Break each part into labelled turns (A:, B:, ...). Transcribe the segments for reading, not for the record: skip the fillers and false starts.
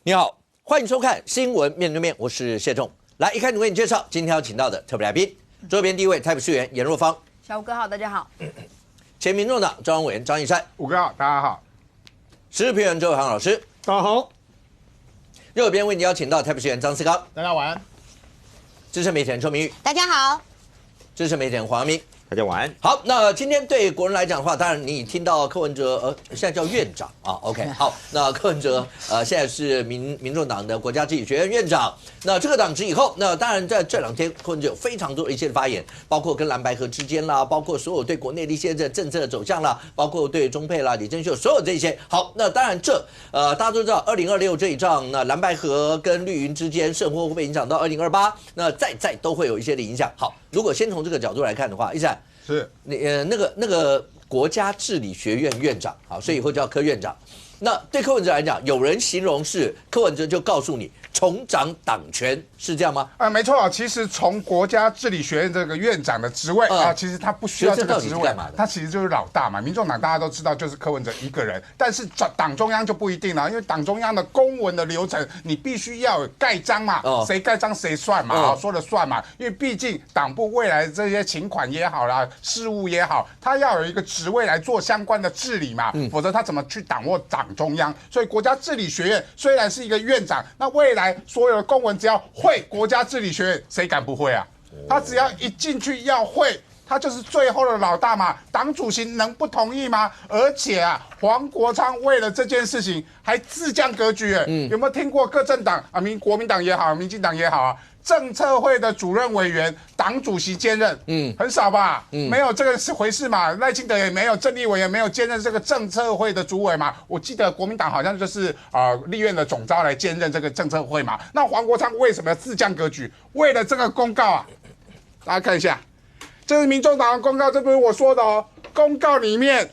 A: 你好，欢迎收看《新闻面对面》，我是谢仲。来，一开始为你介绍今天要请到的特别来宾，周边第一位台北市议员颜若芳，
B: 小吴哥好，大家好。
A: 前民众党中央委员张义善，
C: 五哥好，大家好。
A: 时事评论周伟航老师，
C: 大家好。
A: 右边为你邀请到台北市议员张思刚，
C: 大家晚安。
A: 资深媒体人邱明玉，
D: 大家好。
A: 资深媒体人黄阳明。
E: 大家晚安。
A: 好，那今天对国人来讲的话，当然你听到柯文哲，现在叫院长啊 ，OK， 好，那柯文哲现在是民众党的国家治理学院院长。那这个党职以后，那当然在这2天，柯文哲有非常多的一些发言，包括跟蓝白合之间啦，包括所有对国内的一些政策的走向啦，包括对中配啦、李正秀所有这些。好，那当然大家都知道，2026这一仗，那蓝白合跟绿营之间胜负会不会影响到2028？那再都会有一些的影响。好，如果先从这个角度来看的话，一闪。
C: 是
A: 那个国家治理学院院长，好，所以以后叫柯院长。那对柯文哲来讲，有人形容是柯文哲就告诉你重掌党权，是这样吗？
C: 没错，其实从国家治理学院这个院长的职位其实他不需要这个职位，他其实就是老大嘛。民众党大家都知道就是柯文哲一个人，但是党中央就不一定了，因为党中央的公文的流程，你必须要有盖章嘛，谁盖章谁算嘛，说了算嘛。因为毕竟党部未来这些请款也好啦，事务也好，他要有一个职位来做相关的治理嘛，否则他怎么去掌握党中央？所以国家治理学院虽然是一个院长，那未来所有的公文只要会国家治理学院，谁敢不会啊？他只要一进去要会，他就是最后的老大嘛。党主席能不同意吗？而且黄国昌为了这件事情还自降格局，有没有听过各政党国民党也好，民进党也好政策会的主任委员、党主席兼任，很少吧？没有这个回事嘛。赖清德也没有，郑丽文也没有兼任这个政策会的主委嘛。我记得国民党好像就是立院的总召来兼任这个政策会嘛。那黄国昌为什么要自降格局？为了这个公告大家看一下，这是民众党的公告，这不是我说的哦。公告里面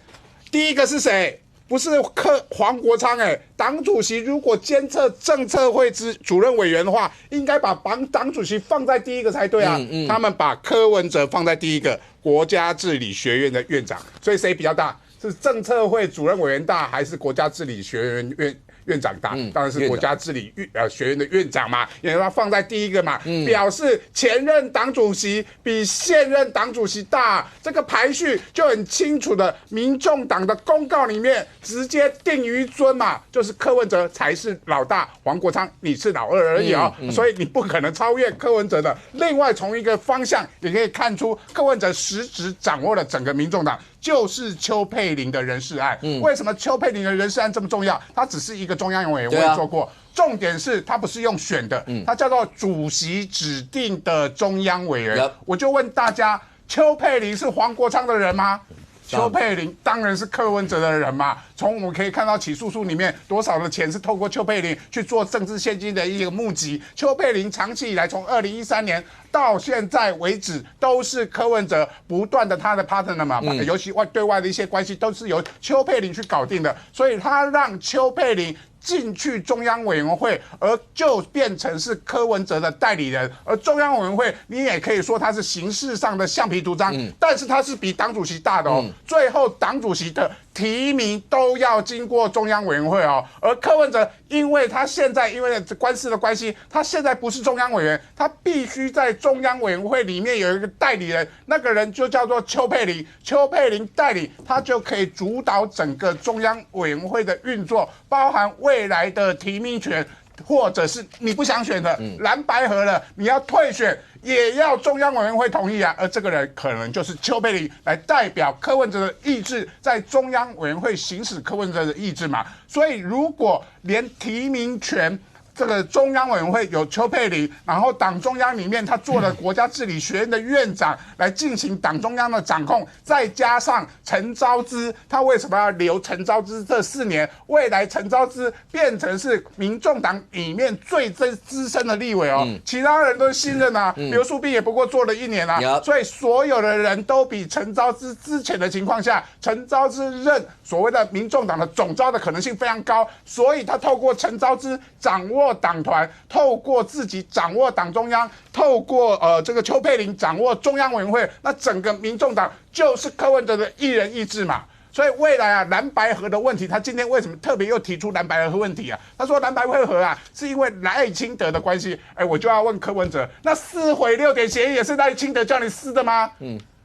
C: 第一个是谁？不是黄国昌党主席如果监测政策会主任委员的话，应该把党主席放在第一个才对啊。他们把柯文哲放在第一个，国家治理学院的院长，所以谁比较大？是政策会主任委员大，还是国家治理学院院长大？当然是国家治理学院的院长嘛，因为他放在第一个嘛，表示前任党主席比现任党主席大，这个排序就很清楚的。民众党的公告里面直接定于尊嘛，就是柯文哲才是老大，黄国昌你是老二而已所以你不可能超越柯文哲的。另外从一个方向也可以看出，柯文哲实质掌握了整个民众党。就是邱佩玲的人事案，为什么邱佩玲的人事案这么重要？它只是一个中央委员会做过，重点是它不是用选的，它叫做主席指定的中央委员。我就问大家，邱佩玲是黄国昌的人吗？邱佩玲当然是柯文哲的人嘛。从我们可以看到起诉书里面多少的钱是透过邱佩玲去做政治现金的一个募集。邱佩玲长期以来从2013年到现在为止，都是柯文哲不断的他的 partner 嘛，尤其对外的一些关系都是由邱佩玲去搞定的，所以他让邱佩玲进去中央委员会，而就变成是柯文哲的代理人。而中央委员会，你也可以说他是形式上的橡皮图章，但是他是比党主席大的最后党主席的提名都要经过中央委员会而柯文哲因为他现在因为官司的关系，他现在不是中央委员，他必须在中央委员会里面有一个代理人，那个人就叫做邱佩玲。邱佩玲代理，他就可以主导整个中央委员会的运作，包含未来的提名权，或者是你不想选的蓝白合了，你要退选也要中央委员会同意而这个人可能就是邱佩玲来代表柯文哲的意志，在中央委员会行使柯文哲的意志嘛。所以如果连提名权这个中央委员会有邱佩玲，然后党中央里面他做了国家治理学院的院长来进行党中央的掌控，再加上陈昭姿，他为什么要留陈昭姿这4年？未来陈昭姿变成是民众党里面最资深的立委其他人都是新任刘树斌也不过做了1年所以所有的人都比陈昭姿之前的情况下，陈昭姿任所谓的民众党的总召的可能性非常高，所以他透过陈昭姿掌握党团，透过自己掌握党中央，透过这个邱佩玲掌握中央委员会，那整个民众党就是柯文哲的一人一制嘛。所以未来啊，蓝白合的问题，他今天为什么特别又提出蓝白合问题啊？他说蓝白会合啊，是因为赖清德的关系。我就要问柯文哲，那撕毁6点协议也是赖清德叫你撕的吗？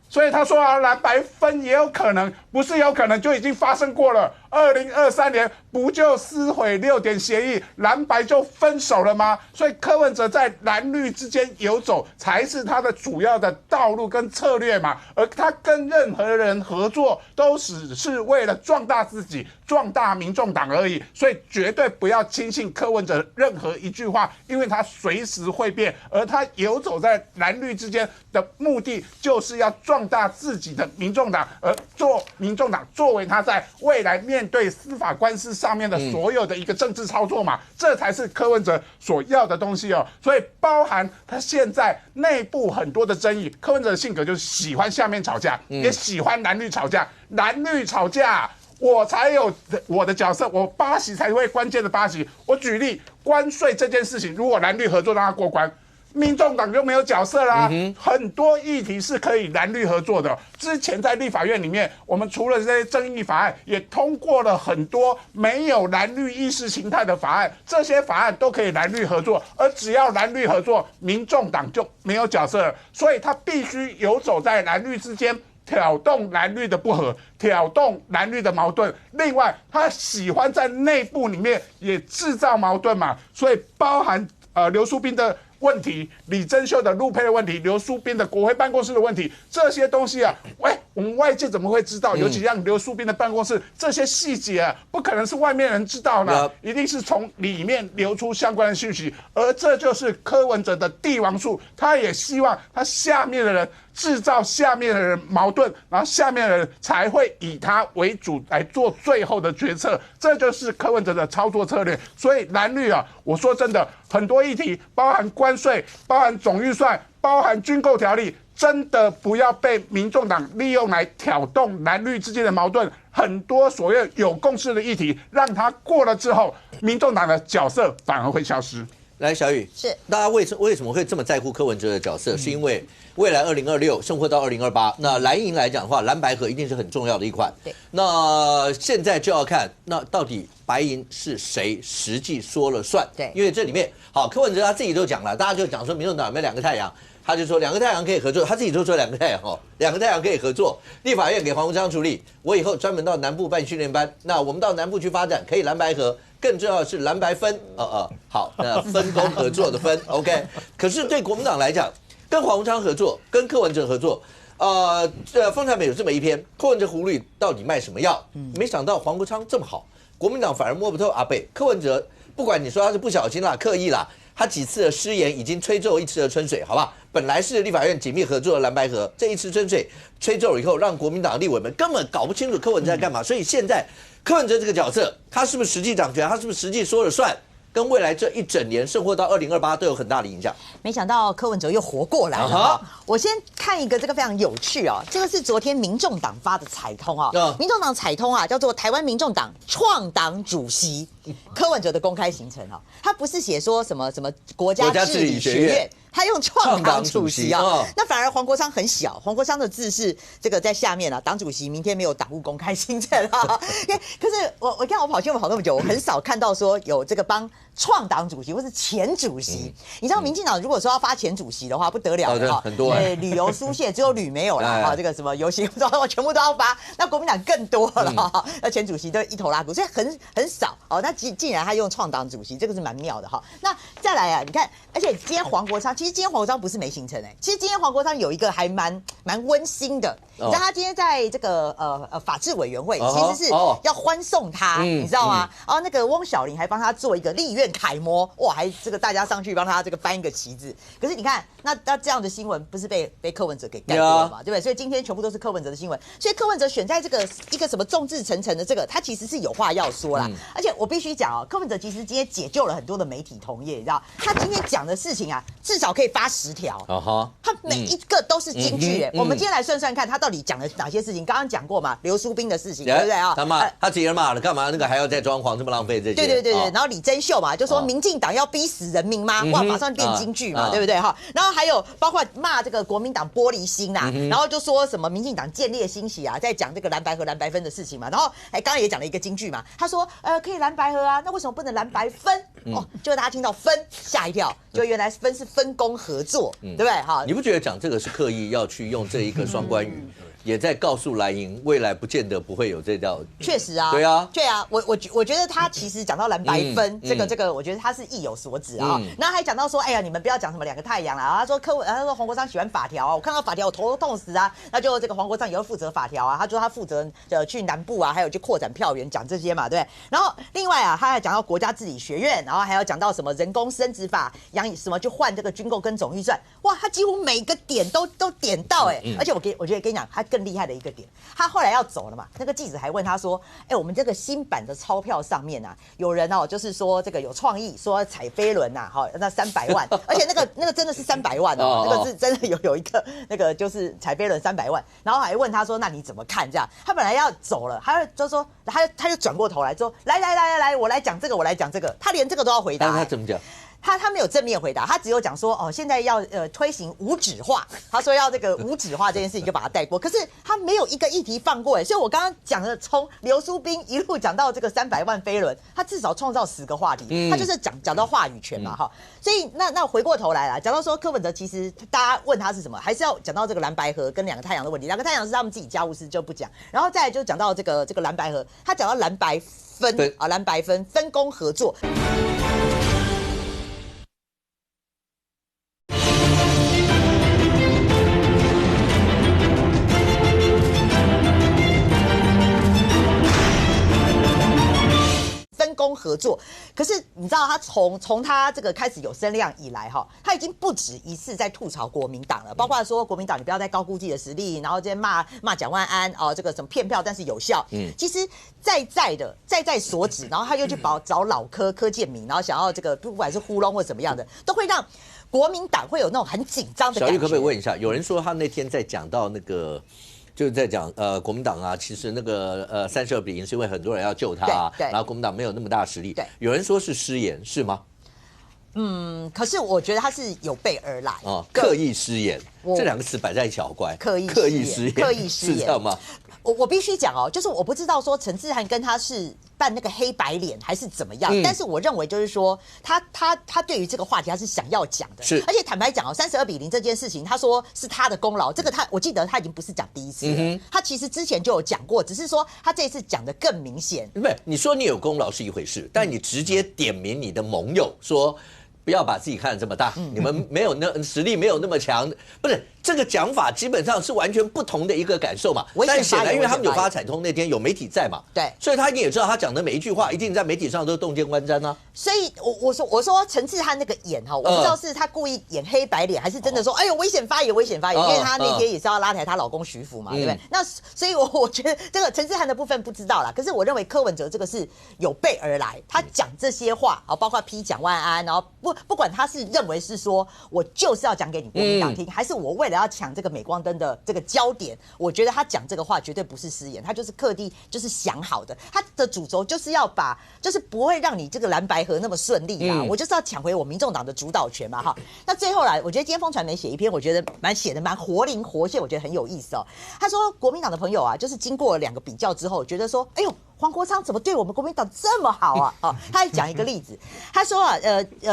C: 所以他说啊，蓝白分也有可能，不是有可能就已经发生过了。2023年不就撕毁6点协议，蓝白就分手了吗？所以柯文哲在蓝绿之间游走，才是他的主要的道路跟策略嘛。而他跟任何人合作，都只是为了壮大自己、壮大民众党而已。所以绝对不要轻信柯文哲任何一句话，因为他随时会变。而他游走在蓝绿之间的目的，就是要壮大自己的民众党，而民众党作为他在未来面对司法官司上面的所有的一个政治操作嘛，这才是柯文哲所要的东西哦。所以包含他现在内部很多的争议，柯文哲的性格就是喜欢下面吵架，也喜欢蓝绿吵架，蓝绿吵架。我才有我的角色，我8席才会关键的8席。我举例，关税这件事情，如果蓝绿合作让它过关，民众党就没有角色啦。很多议题是可以蓝绿合作的。之前在立法院里面，我们除了这些争议法案，也通过了很多没有蓝绿意识形态的法案，这些法案都可以蓝绿合作。而只要蓝绿合作，民众党就没有角色了。所以他必须游走在蓝绿之间，挑动蓝绿的不和，挑动蓝绿的矛盾。另外，他喜欢在内部里面也制造矛盾嘛，所以包含刘淑彬的问题、李珍秀的陆配的问题、刘淑彬的国会办公室的问题，这些东西啊，我们外界怎么会知道？尤其像刘淑彬的办公室这些细节啊，不可能是外面人知道呢，一定是从里面流出相关的讯息。而这就是柯文哲的帝王术，他也希望他下面的人制造下面的人矛盾，然后下面的人才会以他为主来做最后的决策，这就是柯文哲的操作策略。所以蓝绿啊，我说真的，很多议题，包含关税、包含总预算、包含军购条例，真的不要被民众党利用来挑动蓝绿之间的矛盾。很多所谓有共识的议题，让它过了之后，民众党的角色反而会消失。
A: 来，小雨，
B: 是
A: 大家为什么会这么在乎柯文哲的角色？是因为未来2026甚或到2028，那蓝营来讲的话，蓝白合一定是很重要的一款。
B: 对，
A: 那现在就要看那到底白银是谁实际说了算。
B: 对，
A: 因为这里面好，柯文哲他自己都讲了，大家就讲说民众党有没有2个太阳。他就说2个太阳可以合作，他自己都说2个太阳2个太阳可以合作。立法院给黄国昌处理，我以后专门到南部办训练班，那我们到南部去发展，可以蓝白合，更重要的是蓝白分，好，那分工合作的分 ，OK。可是对国民党来讲，跟黄国昌合作，跟柯文哲合作，风传媒有这么一篇，柯文哲葫芦到底卖什么药？没想到黄国昌这么好，国民党反而摸不透阿北。柯文哲不管你说他是不小心啦、刻意啦。他几次的失言已经吹皱一池的春水，好不好？本来是立法院紧密合作的蓝白合，这一池春水吹皱了以后，让国民党立委们根本搞不清楚柯文哲在干嘛。所以现在柯文哲这个角色，他是不是实际掌权？他是不是实际说了算？跟未来这一整年，甚或到2028都有很大的影响。
B: 没想到柯文哲又活过来了。我先看一个这个非常有趣哦，这个是昨天民众党发的彩通啊。民众党彩通啊，叫做台湾民众党创党主席柯文哲的公开行程啊，他不是写说什么国家治理学院。他用创党主席啊，那反而黄国昌很小，黄国昌的字是这个在下面啊，党主席明天没有党务公开行程啊。可是我看我跑新闻跑那么久，我很少看到说有这个帮创党主席或是前主席。你知道民进党如果说要发前主席的话，不得了了哈，
A: 很多
B: 旅游书写只有旅没有啦哈，这个什么游行我全部都要发，那国民党更多了哈，那前主席都一头拉骨，所以很少哦。那既然他用创党主席，这个是蛮妙的哈。那再来啊，你看，而且今天黄国昌。其实今天黄国昌不是没行程其实今天黄国昌有一个还蛮温馨的，你知道他今天在这个法制委员会其实是要欢送他，你知道吗？然后那个翁小玲还帮他做一个立院楷模，哇，还这个大家上去帮他这个颁一个旗子。可是你看，那这样的新闻不是被柯文哲给盖过了嘛，对不对？所以今天全部都是柯文哲的新闻。所以柯文哲选在这个一个什么众志成城的这个，他其实是有话要说啦。而且我必须讲柯文哲其实今天解救了很多的媒体同业，你知道，他今天讲的事情啊，至少可以发10条，他每一个都是金句我们今天来算算看，他到底讲了哪些事情？刚刚讲过嘛，刘淑彬的事情，对不对啊？
A: 他自己人骂了，干嘛那个还要再装潢，这么浪费这些？
B: 对。然后李珍秀嘛，嘛，就说民进党要逼死人民吗？哇，马上变金句嘛，对不对哈？然后还有包括骂这个国民党玻璃心啦，然后就说什么民进党见猎欣喜啊，在讲这个蓝白合、蓝白分的事情嘛。然后刚刚也讲了一个金句嘛，他说可以蓝白合啊，那为什么不能蓝白分？哦，结果大家听到分吓一跳，就原来分是分工合作，对不对？哈，
A: 你不觉得讲这个是刻意要去用这一个双关语？也在告诉蓝营，未来不见得不会有这道。
B: 确实啊，
A: 对啊，
B: 对啊，我觉得他其实讲到蓝白分，这个，我觉得他是意有所指啊。然后还讲到说，哎呀，你们不要讲什么两个太阳啦。他说他说黄国昌喜欢法条啊，我看到法条我头都痛死啊。那就这个黄国昌也要负责法条啊，他说他负责去南部啊，还有去扩展票源，讲这些嘛，对。然后另外啊，他还讲到国家治理学院，然后还要讲到什么人工生殖法，什么去换这个军购跟总预算，哇，他几乎每个点都点到而且我觉得跟你讲，他更厉害的一个点，他后来要走了嘛，那个记者还问他说，我们这个新版的钞票上面啊，有人就是说这个有创意，说踩飞轮呐，那300万，而且那个真的是300万哦，那个是真的有一个那个就是踩飞轮300万，然后还问他说，那你怎么看这样？他本来要走了，他就说他就转过头来说，来，我来讲这个，他连这个都要回答。
A: 他怎么讲？
B: 他没有正面回答，他只有讲说现在要推行无纸化，他说要这个无纸化这件事情就把它带过，可是他没有一个议题放过所以我刚刚讲的从刘书斌一路讲到这个300万飞轮，他至少创造10个话题，他就是讲到话语权嘛哈，所以那回过头来啦，讲到说柯文哲其实大家问他是什么，还是要讲到这个蓝白合跟两个太阳的问题，两个太阳是他们自己家务事就不讲，然后再来就讲到这个蓝白合，他讲到蓝白分啊，蓝白分工合作。分工合作，可是你知道他从他这个开始有声量以来他已经不止一次在吐槽国民党了，包括说国民党你不要再高估自己的实力，然后这些骂蒋万安这个什么骗票但是有效，其实在所指，然后他又去找老柯建铭，然后想要这个不管是糊弄或怎么样的，都会让国民党会有那种很紧张的感觉。
A: 小玉可不可以问一下，有人说他那天在讲到那个。就是在讲国民党啊，其实那个32-0是因为很多人要救他然后国民党没有那么大实力。有人说是失言，是吗？
B: 可是我觉得他是有备而来
A: 刻意失言，这两个词摆在一起好怪。刻意失言是这样吗？
B: 我必须讲就是我不知道说陈志涵跟他是扮那个黑白脸还是怎么样，但是我认为就是说他对于这个话题他是想要讲的，而且坦白讲32-0这件事情，他说是他的功劳，这个我记得他已经不是讲第一次了，他其实之前就有讲过，只是说他这一次讲的更明显。
A: 不是，你说你有功劳是一回事，但你直接点名你的盟友说。不要把自己看得这么大，你们没有实力没有那么强，不是这个讲法基本上是完全不同的一个感受嘛。但显然因为他们有发彩通那天有媒体在嘛，
B: 对，
A: 所以他也知道他讲的每一句话一定在媒体上都洞见观瞻啊。
B: 所以我说陈志涵那个演我不知道是他故意演黑白脸，还是真的说哎呦危险发言，因为他那天也是要拉抬她老公徐福嘛，对不对？那所以我觉得这个陈志涵的部分不知道啦，可是我认为柯文哲这个是有备而来，他讲这些话包括批蒋万安，然后不管他是认为是说我就是要讲给你国民党听，还是我为了要抢这个镁光灯的这个焦点，我觉得他讲这个话绝对不是失言，他就是刻意就是想好的，他的主轴就是要就是不会让你这个蓝白合那么顺利啦，我就是要抢回我民众党的主导权嘛哈。那最后来，我觉得今天风传媒写一篇，我觉得写的蛮活灵活现，我觉得很有意思他说国民党的朋友就是经过2个比较之后，觉得说，哎呦。黄国昌怎么对我们国民党这么好啊？他还讲一个例子，他说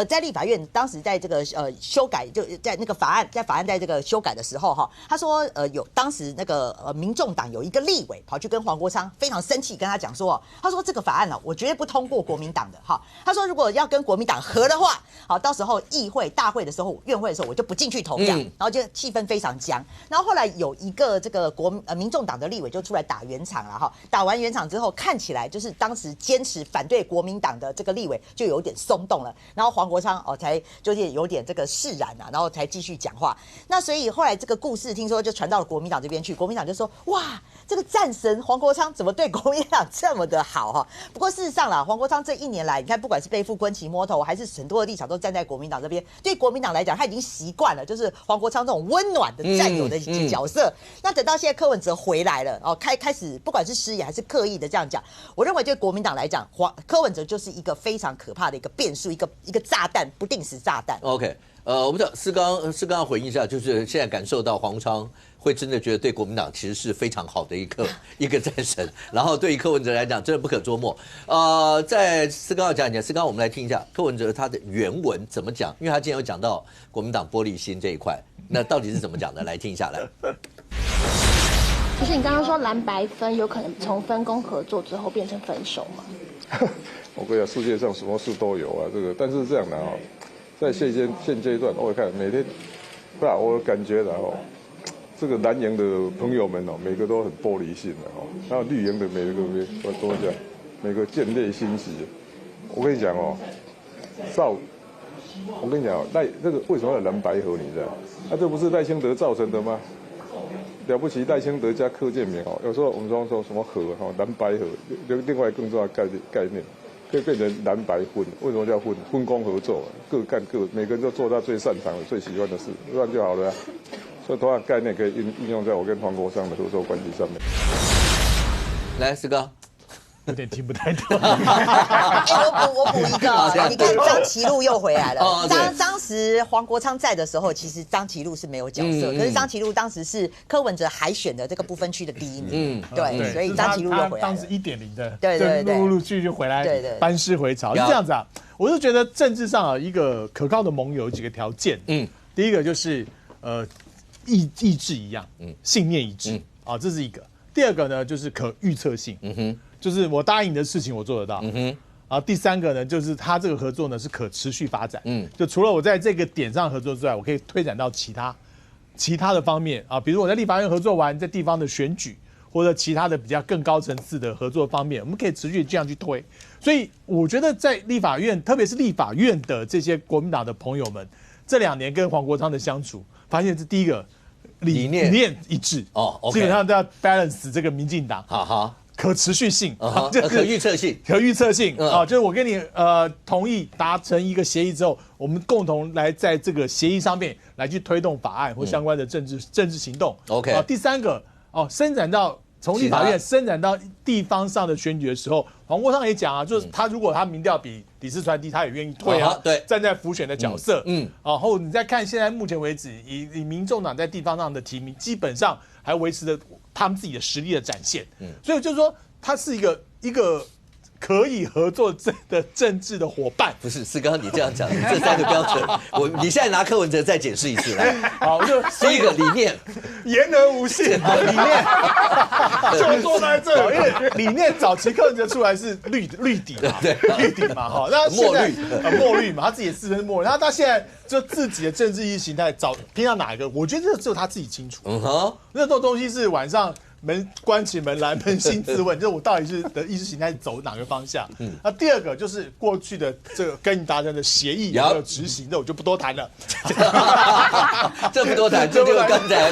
B: 在立法院当时在这个修改，就在那个法案在这个修改的时候他说当时那个民众党有一个立委跑去跟黄国昌非常生气，跟他讲说他说这个法案我绝对不通过国民党的他说如果要跟国民党合的话到时候议会大会的时候院会的时候我就不进去投票，然后就气氛非常僵。然后后来有一个这个民众党的立委就出来打圆场了打完圆场之后看起来就是当时坚持反对国民党的这个立委就有点松动了，然后黄国昌才就是有点这个释然然后才继续讲话。那所以后来这个故事听说就传到了国民党这边去，国民党就说哇，这个战神黄国昌怎么对国民党这么的好不过事实上啦，黄国昌这1年来，你看不管是背负quân旗摸头，还是很多的立场都站在国民党这边，对国民党来讲，他已经习惯了，就是黄国昌这种温暖的战友的角色。那等到现在柯文哲回来了开始不管是失言还是刻意的这样讲。响。我认为对国民党来讲，柯文哲就是一个非常可怕的一个变数，一个炸弹，不定时炸弹。
A: OK， 我不知道思刚要回应一下，就是现在感受到黄昌会真的觉得对国民党其实是非常好的一个战神，然后对于柯文哲来讲真的不可捉摸。在思刚要讲一讲，思刚我们来听一下柯文哲他的原文怎么讲，因为他今天有讲到国民党玻璃心这一块，那到底是怎么讲的？来听一下来。
D: 就是你刚刚说蓝白分有可能从分工合作之后变成分手吗？
E: 我跟你讲，世界上什么事都有啊，这个，但是这样的哦，在现阶段，我看每天，不然我感觉的哦，这个蓝营的朋友们哦，每个都很玻璃心的哦，然后绿营的每个我怎么讲，每个见猎心喜。我跟你讲哦，我跟你讲这个为什么要蓝白合？你知道？这不是赖清德造成的吗？了不起，赖清德加柯建铭哦，有时候我们说什么合哈，蓝白合，另外更重要的概念，可以变成蓝白分。为什么叫分工合作？各干各，每个人都做他最擅长的、最喜欢的事，这样就好了啊。所以同样概念可以应用在我跟黄国昌的合作关系上面。
A: 来，思刚。
F: 有点听不太懂。
B: 我补一个，你看张其禄又回来了。
A: 当
B: 时黄国昌在的时候，其实张其禄是没有角色，可是张其禄当时是柯文哲海选的这个不分区的第1名，对，所以张其禄又回来了。
F: 当时1.0的，
B: 对，
F: 陆续就回来，班师回朝是这样子啊。我就觉得政治上啊，一个可靠的盟友有几个条件，第一个就是意志一样，信念一致啊，这是一个。第二个呢，就是可预测性，就是我答应你的事情我做得到，第三个呢，就是他这个合作呢是可持续发展，就除了我在这个点上合作之外，我可以推展到其他的方面啊，比如我在立法院合作完，在地方的选举或者其他的比较更高层次的合作方面，我们可以持续这样去推。所以我觉得在立法院，特别是立法院的这些国民党的朋友们，这2年跟黄国昌的相处，发现是第一个理念一致哦，基本上都要 balance 这个民进党，可持续性，
A: 可预测性，
F: 就是我跟你同意达成一个协议之后，我们共同来在这个协议上面来去推动法案或相关的政治行动。
A: OK，
F: 第三个伸展到从立法院伸展到地方上的选举的时候，黄国昌也讲啊，就是他如果他民调比李四川低，他也愿意退啊，
A: 对，
F: 站在辅选的角色，然后你再看现在目前为止，以民众党在地方上的提名，基本上还维持着他们自己的实力的展现，所以就是说，他是一个可以合作的政治的伙伴。
A: 不是，是刚刚你这样讲的这3个标准，你现在拿柯文哲再解释一次来。
F: 好，就
A: 第一个理念，
F: 言而无信，理念就坐在这，因为理念早期柯文哲出来是绿底嘛，对，绿底嘛，哈，那现在墨绿嘛，他自己也自称是墨绿，然后他现在就自己的政治意识形态偏向哪一个？我觉得这只有他自己清楚。那种东西是晚上关起门来扪心自问，就是我到底是的意识形态走哪个方向？那第二个就是过去的这个跟你达成的协议有没有执行，那我就不多谈了。
A: 这不多谈，这就刚才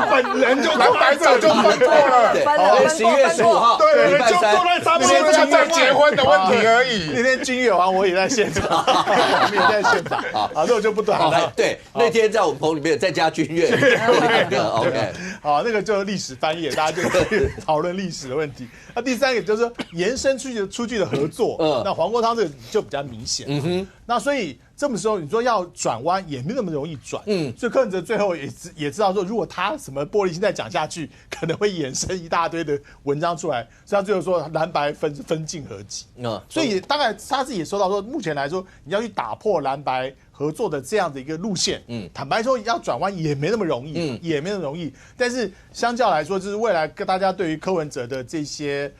F: 本人就
C: 蓝白早就分错了。
A: 对，11月15号，
C: 对，
A: 礼拜3，
C: 那天就在结婚的问题而已。
F: 那天君越王我也在现场，我们也在现场。好，那我就不谈了。
A: 对，那天在我们棚里面再加君越，OK，
F: 好，那个就历史翻页，大家就可以讨论历史的问题。那第三个就是说延伸出去的合作，那黄国昌这个就比较明显。那所以这么时候你说要转弯也没那么容易转。所以柯文哲最后也知道说，如果他什么玻璃心再讲下去，可能会衍生一大堆的文章出来。所以他最后说蓝白分进合击。所以大概他自己也说到说，目前来说你要去打破蓝白合作的这样的一个路线，坦白说要转弯也没那么容易，也没那么容易。但是相较来说，就是未来大家对于柯文哲的这些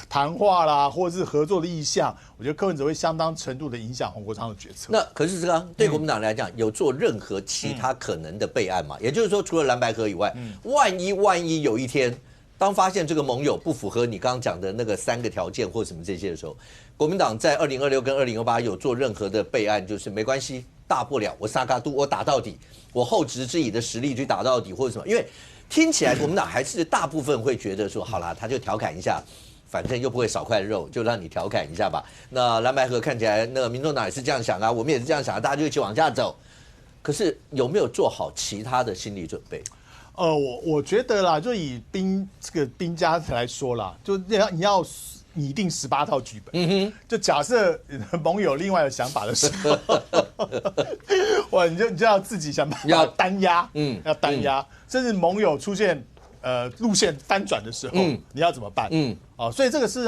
F: 谈话啦，或者是合作的意向，我觉得柯文哲会相当程度的影响黄国昌的决策。
A: 那可是刚对国民党来讲，有做任何其他可能的备案吗？也就是说，除了蓝白合以外，万一有一天，当发现这个盟友不符合你刚刚讲的那个3个条件或什么这些的时候，国民党在2026跟2028有做任何的备案，就是没关系，大不了我萨卡都我打到底，我后直之以的实力去打到底或者什么，因为听起来国民党还是大部分会觉得说，好啦，他就调侃一下，反正又不会少块肉，就让你调侃一下吧。那蓝白合看起来，那个民众党也是这样想啊，我们也是这样想啊，大家就一起往下走。可是有没有做好其他的心理准备？
F: 我觉得啦，就以这个兵家来说啦，就你要拟定18套剧本。就假设盟友另外有想法的时候，哇，你就要自己想办法单压，要单压，甚至盟友出现路线翻转的时候，你要怎么办？所以这个事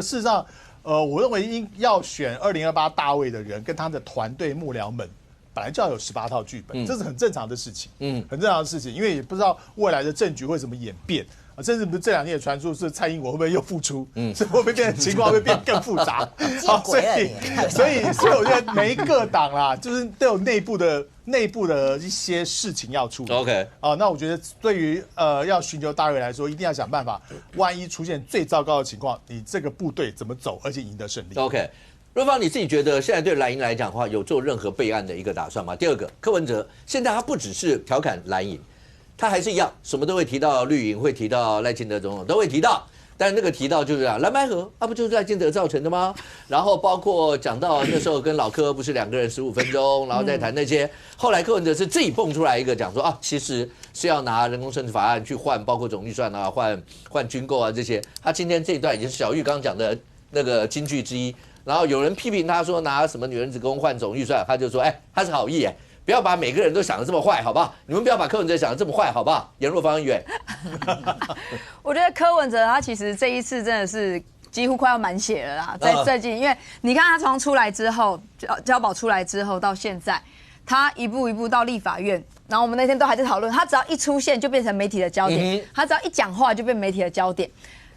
F: 实上，我认为要选2028大位的人跟他的团队幕僚们。本来就要有18套剧本，这是很正常的事情，很正常的事情，因为也不知道未来的政局会怎么演变啊，甚至不是这2天的传出是蔡英文会不会又复出，所以会不会变情况会变更复杂？
B: 好，所
F: 以我觉得每一个党啦，就是都有内部的一些事情要处理。
A: OK，
F: 那我觉得对于要寻求大位来说，一定要想办法，万一出现最糟糕的情况，你这个部队怎么走，而且赢得胜利。
A: OK。若芳，你自己觉得现在对蓝营来讲的话，有做任何备案的一个打算吗？第二个，柯文哲现在他不只是调侃蓝营，他还是一样，什么都会提到绿营，会提到赖清德总统，都会提到。但那个提到就是蓝白合，不就是赖清德造成的吗？然后包括讲到那时候跟老柯不是2个人15分钟，然后再谈那些。后来柯文哲是自己蹦出来一个讲说其实是要拿人工生殖法案去换，包括总预算啊，换军购啊这些。他今天这一段已经是小玉刚刚讲的那个金句之一。然后有人批评他说拿什么女人子宫换总预算，他就说他是好意不要把每个人都想得这么坏，好不好？你们不要把柯文哲想得这么坏，好不好？颜若芳议员，
G: 我觉得柯文哲他其实这一次真的是几乎快要满血了啦，在最近，因为你看他从出来之后，交保出来之后到现在，他一步一步到立法院，然后我们那天都还在讨论，他只要一出现就变成媒体的焦点，他只要一讲话就变媒体的焦点，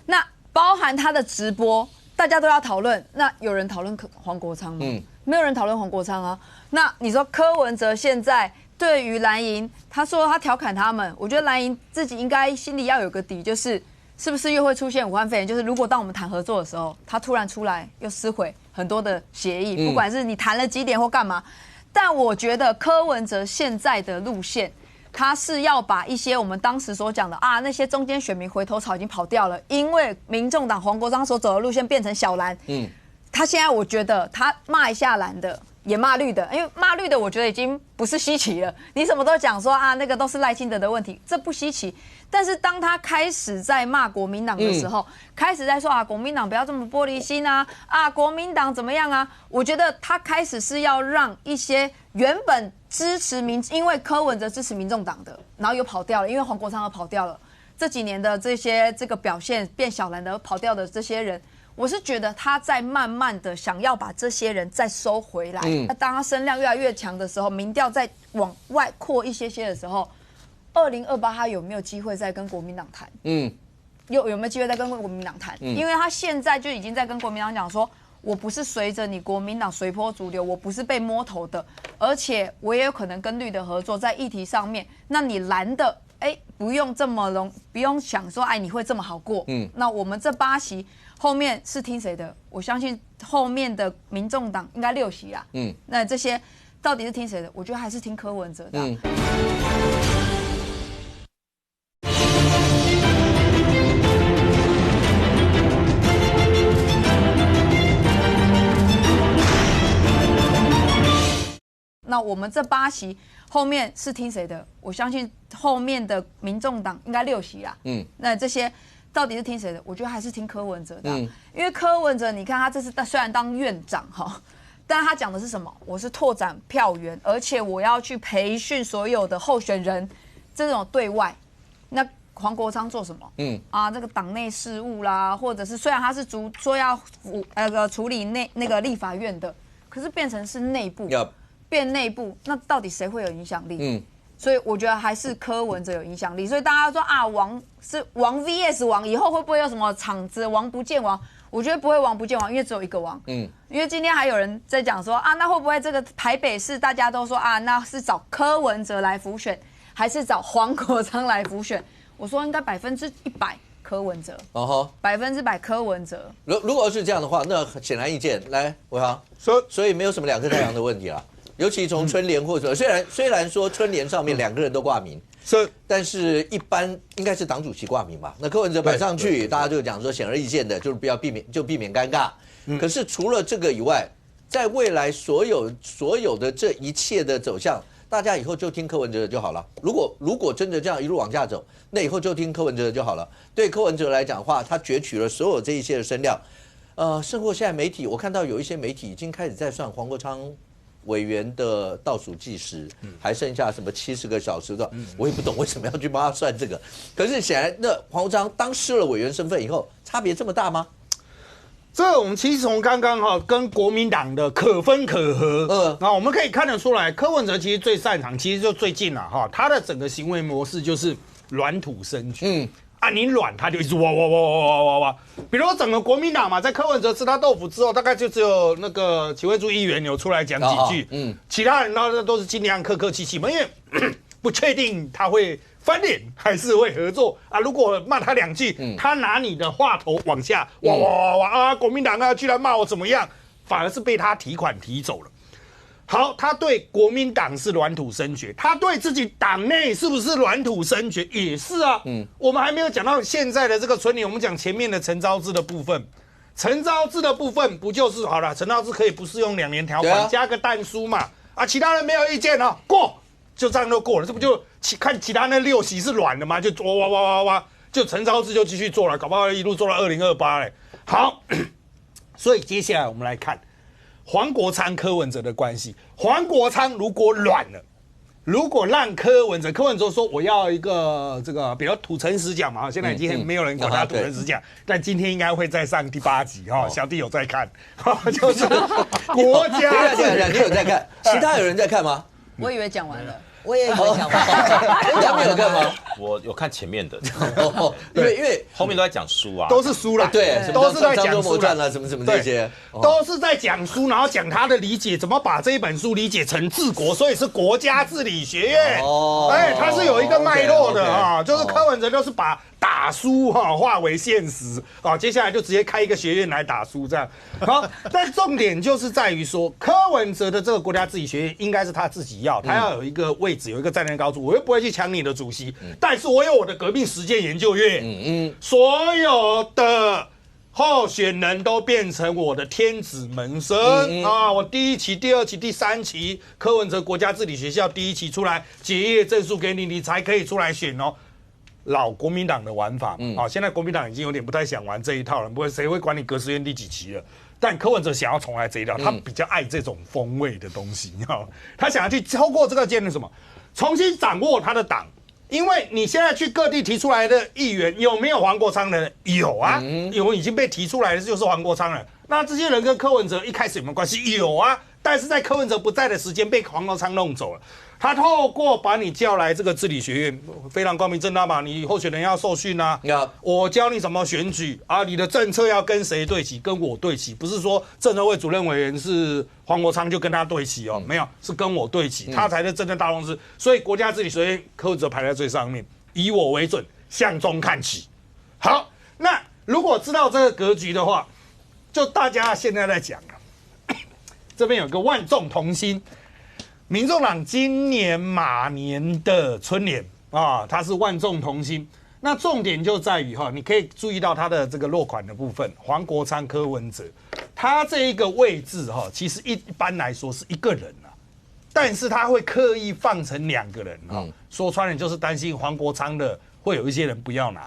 G: 那包含他的直播。大家都要讨论，那有人讨论黄国昌吗？没有人讨论黄国昌啊。那你说柯文哲现在对于蓝营，他说他调侃他们，我觉得蓝营自己应该心里要有个底，就是是不是又会出现武汉肺炎？就是如果当我们谈合作的时候，他突然出来又撕毁很多的协议，不管是你谈了几点或干嘛。但我觉得柯文哲现在的路线。他是要把一些我们当时所讲的那些中间选民回头草已经跑掉了，因为民众党黄国昌所走的路线变成小蓝。他现在我觉得他骂一下蓝的，也骂绿的，因为骂绿的我觉得已经不是稀奇了。你什么都讲说那个都是赖清德的问题，这不稀奇。但是当他开始在骂国民党的时候，开始在说国民党不要这么玻璃心国民党怎么样我觉得他开始是要让一些原本支持因为柯文哲支持民众党的，然后又跑掉了，因为黄国昌又跑掉了，这几年的这个表现变小蓝的跑掉的这些人，我是觉得他在慢慢的想要把这些人再收回来。那当他声量越来越强的时候，民调再往外扩一些的时候，2028他有没有机会再跟国民党谈？有没有机会再跟国民党谈？因为他现在就已经在跟国民党讲说，我不是随着你国民党随波逐流，我不是被摸头的，而且我也有可能跟绿的合作在议题上面。那你蓝的，不用这么不用想说，你会这么好过。那我们这8席后面是听谁的？我相信后面的民众党应该6席啦。那这些到底是听谁的？我觉得还是听柯文哲的。那我们这8席后面是听谁的？我相信后面的民众党应该6席啦。那这些到底是听谁的？我觉得还是听柯文哲的。因为柯文哲，你看他这次虽然当院长但他讲的是什么？我是拓展票源，而且我要去培训所有的候选人，这种对外。那黄国昌做什么？这个党内事务啦，或者是虽然他是说要处理那个立法院的，可是变成是内部。变内部，那到底谁会有影响力？所以我觉得还是柯文哲有影响力。所以大家说王是王 VS 王，以后会不会有什么场子王不见王？我觉得不会王不见王，因为只有一个王。因为今天还有人在讲说那会不会这个台北市大家都说那是找柯文哲来辅选，还是找黄国昌来辅选？我说应该100%柯文哲，100%柯文哲。
A: 如果是这样的话，那显而易见，来伟航所以没有什么2颗太阳的问题啦。尤其从春联或者虽然说春联上面2个人都挂名，但是一般应该是党主席挂名吧？那柯文哲摆上去，大家就讲说显而易见的，就是避免尴尬。可是除了这个以外，在未来所有的这一切的走向，大家以后就听柯文哲的就好了。如果真的这样一路往下走，那以后就听柯文哲的就好了。对柯文哲来讲的话，他攫取了所有这一些的声量，甚或现在媒体，我看到有一些媒体已经开始在算黄国昌委员的倒数计时，还剩下什么70个小时的，我也不懂为什么要去帮他算这个。可是显然，那黄国昌当失了委员身份以后，差别这么大吗？
H: 这我们其实从刚刚跟国民党的可分可合，我们可以看得出来，柯文哲其实最擅长，其实就最近他的整个行为模式就是软土生绝，你软他就一直哇，比如说整个国民党嘛，在柯文哲吃他豆腐之后，大概就只有那个齐慧珠议员有出来讲几句，其他人都是尽量客客气气嘛，因为不确定他会翻脸还是会合作啊？如果骂他2句，他拿你的话头往下哇国民党居然骂我怎么样？反而是被他提款提走了。好，他对国民党是软土生绝，他对自己党内是不是软土生绝也是啊。我们还没有讲到现在的这个村里，我们讲前面的陈昭之的部分。陈昭之的部分不就是好了？陈昭之可以不适用2年条款，加个但书嘛。其他人没有意见过，就这样就过了。这不就看其他那6席是软的吗？就哇，就陈昭之就继续做了，搞不好一路做到2028嘞。好，所以接下来我们来看黄国昌柯文哲的关系。黄国昌如果软了，如果让柯文哲说我要一个这个比较土城实讲嘛，现在已经没有人管他土城实讲，但今天应该会再上第8集小弟有在看，就是国家
A: 你有在看，其他有人在看吗？
G: 我以为讲完了。
B: 我也以为讲完，
A: 他们有看吗？
I: 我有看前面的，
A: 因为
I: 后面都在讲书啊，
H: 都是书啦，
A: 对，
H: 都是在讲书
A: 啦，什么这些，
H: 都是在讲书，然后讲他的理解，怎么把这一本书理解成治国，所以是国家治理学院。它是有一个脉络的就是柯文哲就是把打书化为现实接下来就直接开一个学院来打书这样。好，但重点就是在于说，柯文哲的这个国家治理学院应该是他自己要，他要有一个位置，有一个战略高度，我又不会去抢你的主席，但是我有我的革命实践研究院，所有的候选人都变成我的天子门生我第1期、第2期、第3期，柯文哲国家治理学校第1期出来，结业证书给你，你才可以出来选老国民党的玩法现在国民党已经有点不太想玩这一套了，不会谁会管你革实院第几期了？但柯文哲想要重来这一套，他比较爱这种风味的东西，他想要去透过这个建立什么，重新掌握他的党。因为你现在去各地提出来的议员有没有黄国昌的人？有啊，有已经被提出来的就是黄国昌人。那这些人跟柯文哲一开始有没有关系？有啊，但是在柯文哲不在的时间被黄国昌弄走了。他透过把你叫来这个治理学院，非常光明正大嘛，你候选人要受训啊，我教你怎么选举你的政策要跟谁对齐？跟我对齐，不是说政策会主任委员是黄国昌就跟他对齐没有，是跟我对齐，他才是真正大公司。所以国家治理学院柯文哲排在最上面，以我为准，向中看齐。好，那如果知道这个格局的话，就大家现在在讲这边有个万众同心。民众党今年马年的春联它是万众同心。那重点就在于你可以注意到他的这个落款的部分，黄国昌、柯文哲，他这一个位置其实一般来说是一个人但是他会刻意放成2个人说穿了就是担心黄国昌的会有一些人不要拿，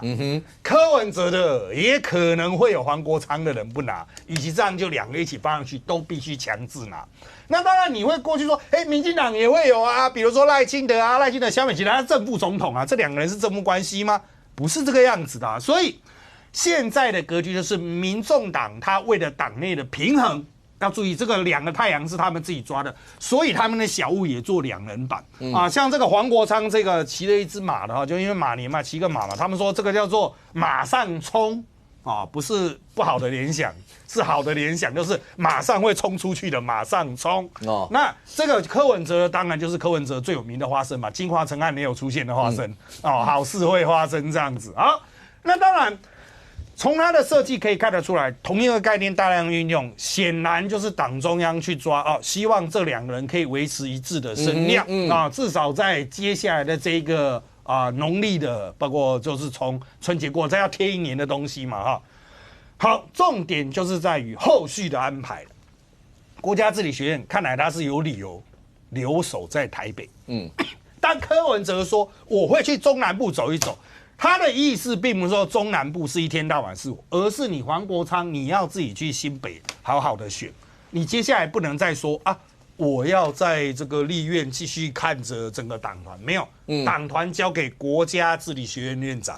H: 柯文哲的也可能会有黄国昌的人不拿，与其这样就2个一起放上去，都必须强制拿。那当然你会过去说，民进党也会有比如说赖清德赖清德、萧美琴他是正副总统这2个人是正副关系吗？不是这个样子的所以现在的格局就是民众党他为了党内的平衡。要注意，这个2个太阳是他们自己抓的，所以他们的小物也做2人版像这个黄国昌这个骑了一只马的就因为马年嘛，骑个马嘛，他们说这个叫做马上冲不是不好的联想，是好的联想，就是马上会冲出去的马上冲那这个柯文哲当然就是柯文哲最有名的花生嘛，金华城案没有出现的花生好事会发生这样子那当然。从它的设计可以看得出来，同一个概念大量运用，显然就是党中央去抓希望这2个人可以维持一致的声量至少在接下来的这个农历的，包括就是从春节过，再要贴1年的东西嘛好，重点就是在于后续的安排。国家治理学院看来它是有理由留守在台北。但柯文哲说我会去中南部走一走，他的意思并不是说中南部是一天到晚是我，而是你黄国昌你要自己去新北好好的选，你接下来不能再说啊。我要在这个立院继续看着整个党团，没有，党团交给国家治理学院院长，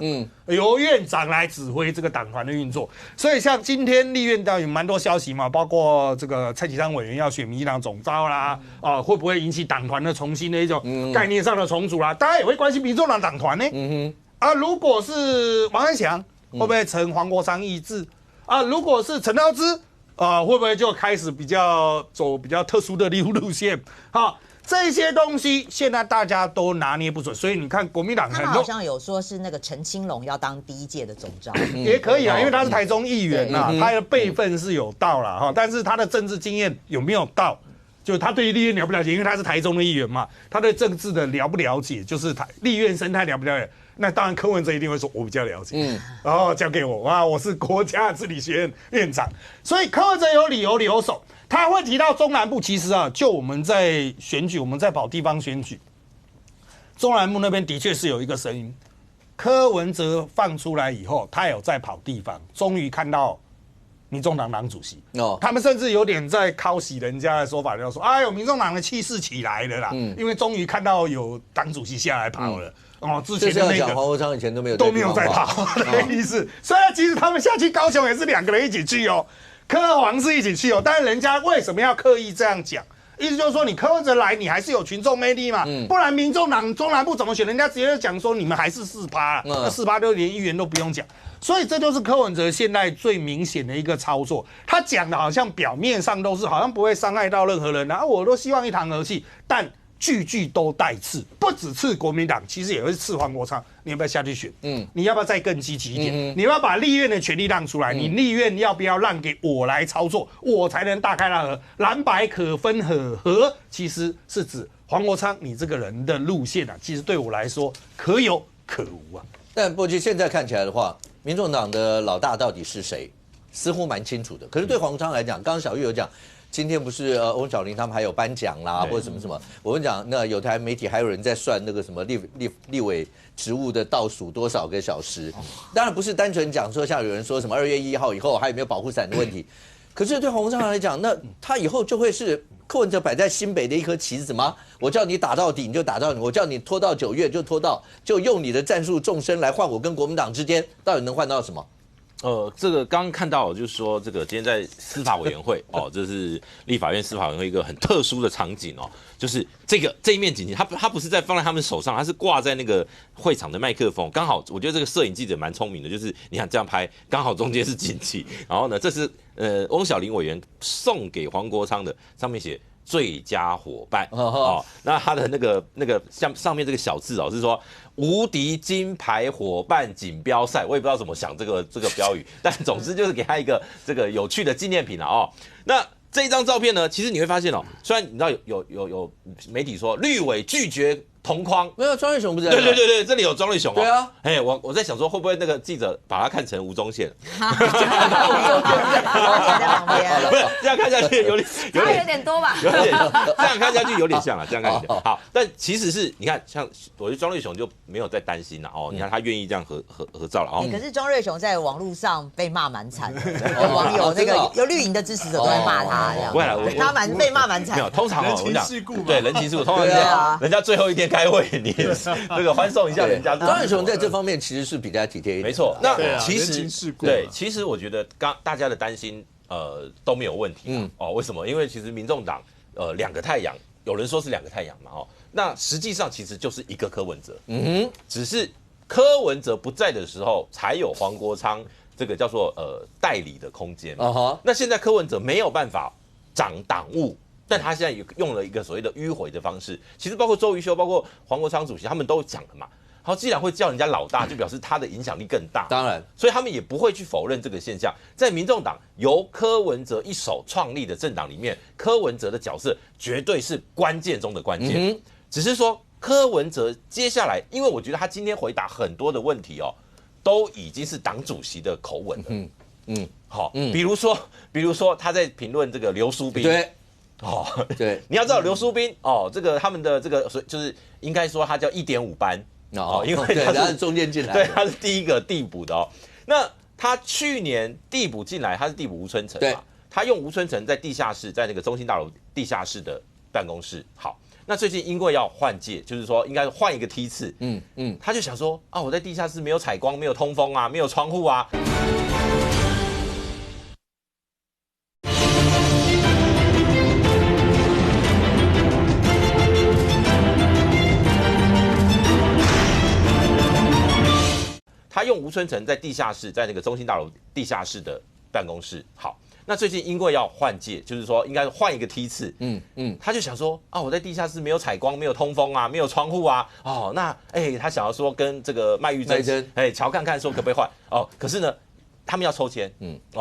H: 由院长来指挥这个党团的运作。所以像今天立院有蛮多消息嘛，包括这个蔡其昌委员要选民进党总召啦，会不会引起党团的重新的一种概念上的重组啦？大家也会关心民众党党团呢。如果是王安祥，会不会成黄国昌意志？如果是陈昭姿。会不会就开始走比较特殊的路线？这些东西现在大家都拿捏不准，所以你看国民党
B: 他们好像有说是那个陈清龙要当第一届的总召，
H: 也可以啊，因为他是台中议员呐，他的辈分是有到了哈，但是他的政治经验有没有到？就他对于立院了不了解，因为他是台中的议员嘛，他对政治的了不了解，就是立院生态了不了解？那当然，柯文哲一定会说，我比较了解，然后交给我啊，我是国家治理学院院长，所以柯文哲有理由留守。他会提到中南部，其实就我们在选举，我们在跑地方选举，中南部那边的确是有一个声音，柯文哲放出来以后，他有在跑地方，终于看到民众党党主席，他们甚至有点在抄袭人家的说法，就说，哎呦，民众党的气势起来了啦，因为终于看到有党主席下来跑了。之前的那个
A: 黄国昌以前都没有
H: 在跑的意思。虽然其实他们下去高雄也是2个人一起去哦，柯黄是一起去哦，但是人家为什么要刻意这样讲？意思就是说，你柯文哲来，你还是有群众魅力嘛，不然民众党中南部怎么选？人家直接讲说你们还是4%，那4%就连议员都不用讲。所以这就是柯文哲现在最明显的一个操作，他讲的好像表面上都是好像不会伤害到任何人，然后我都希望一堂而气，但句句都带刺，不只刺国民党，其实也会刺黄国昌。你要不要下去选？你要不要再更积极一点？你要不要把立院的权力让出来？你立院要不要让给我来操作，我才能大开大合，蓝白可分合？其实是指黄国昌你这个人的路线其实对我来说可有可无啊。
A: 但不过现在看起来的话，民众党的老大到底是谁，似乎蛮清楚的。可是对黄国昌来讲，刚刚小玉有讲。今天不是翁小玲他们还有颁奖啦，或者什么什么。我跟你讲，那有台媒体还有人在算那个什么立委职务的倒数多少个小时。当然不是单纯讲说像有人说什么2月1号以后还有没有保护伞的问题。可是对黄国昌来讲，那他以后就会是柯文哲摆在新北的一颗棋子吗？我叫你打到底你就打到底，我叫你拖到9月就拖到，就用你的战术纵深来换我跟国民党之间，到底能换到什么？
I: 这个刚刚看到就是说，这个今天在司法委员会这是立法院司法委员会一个很特殊的场景就是这一面锦旗，它不是在放在他们手上，它是挂在那个会场的麦克风，刚好我觉得这个摄影记者蛮聪明的，就是你看这样拍，刚好中间是锦旗，然后呢，这是翁小玲委员送给黄国昌的，上面写最佳伙伴那他的那个像上面这个小字是说无敌金牌伙伴锦标赛，我也不知道怎么想这个标语，但总之就是给他一个这个有趣的纪念品那这一张照片呢，其实你会发现虽然你知道有媒体说绿委拒绝同框，
A: 没有庄瑞雄不是？
I: 对，这里有庄瑞雄
A: 对啊，
I: 我在想说会不会那个记者把他看成吴宗宪，
B: 在旁边，
I: 不是这样看下去有
G: 点多吧？
I: 有点这样看下去有点像这样看起来好，但其实是你看，像我觉得庄瑞雄就没有在担心你看他愿意这样合照了
B: 可是庄瑞雄在网络上被骂蛮惨的，有网友那个有绿营的支持者都在骂他这样，他被骂蛮惨。
I: 没有，通常
F: 人情世故嘛，
I: 对人情世故，通常人家最后一天开会，你这个欢送一下人家。
A: 庄瑞雄在这方面其实是比较体贴一点，
I: 没错。那其实其实我觉得大家的担心都没有问题为什么？因为其实民众党2个太阳，有人说是2个太阳嘛那实际上其实就是一个柯文哲，只是柯文哲不在的时候才有黄国昌这个叫做代理的空间那现在柯文哲没有办法掌党务。但他现在用了一个所谓的迂回的方式，其实包括周瑜修、包括黄国昌主席，他们都讲了嘛。好，既然会叫人家老大，就表示他的影响力更大。
A: 当然，
I: 所以他们也不会去否认这个现象。在民众党由柯文哲一手创立的政党里面，柯文哲的角色绝对是关键中的关键。只是说柯文哲接下来，因为我觉得他今天回答很多的问题都已经是党主席的口吻了。好，比如说他在评论这个刘书斌。
A: 对。
I: 哦，
A: 对，
I: 你要知道刘书斌哦，这个他们的这个就是应该说他叫1.5班哦，因为他是
A: 中间进来，
I: 对，他是第一个递补的哦。那他去年递补进来，他是递补吴春成嘛，他用吴春成在地下室，在那个中心大楼地下室的办公室。好，那最近因为要换届，就是说应该换一个梯次，他就想说啊，我在地下室没有采光，没有通风啊，没有窗户啊。他用吴春成在地下室，在那个中心大楼地下室的办公室。好，那最近因为要换届，就是说应该换一个梯次，他就想说啊，我在地下室没有采光，没有通风啊，没有窗户啊，哦，那他想要说跟这个麦玉珍，瞧看看说可不可以换哦，可是呢，他们要抽签，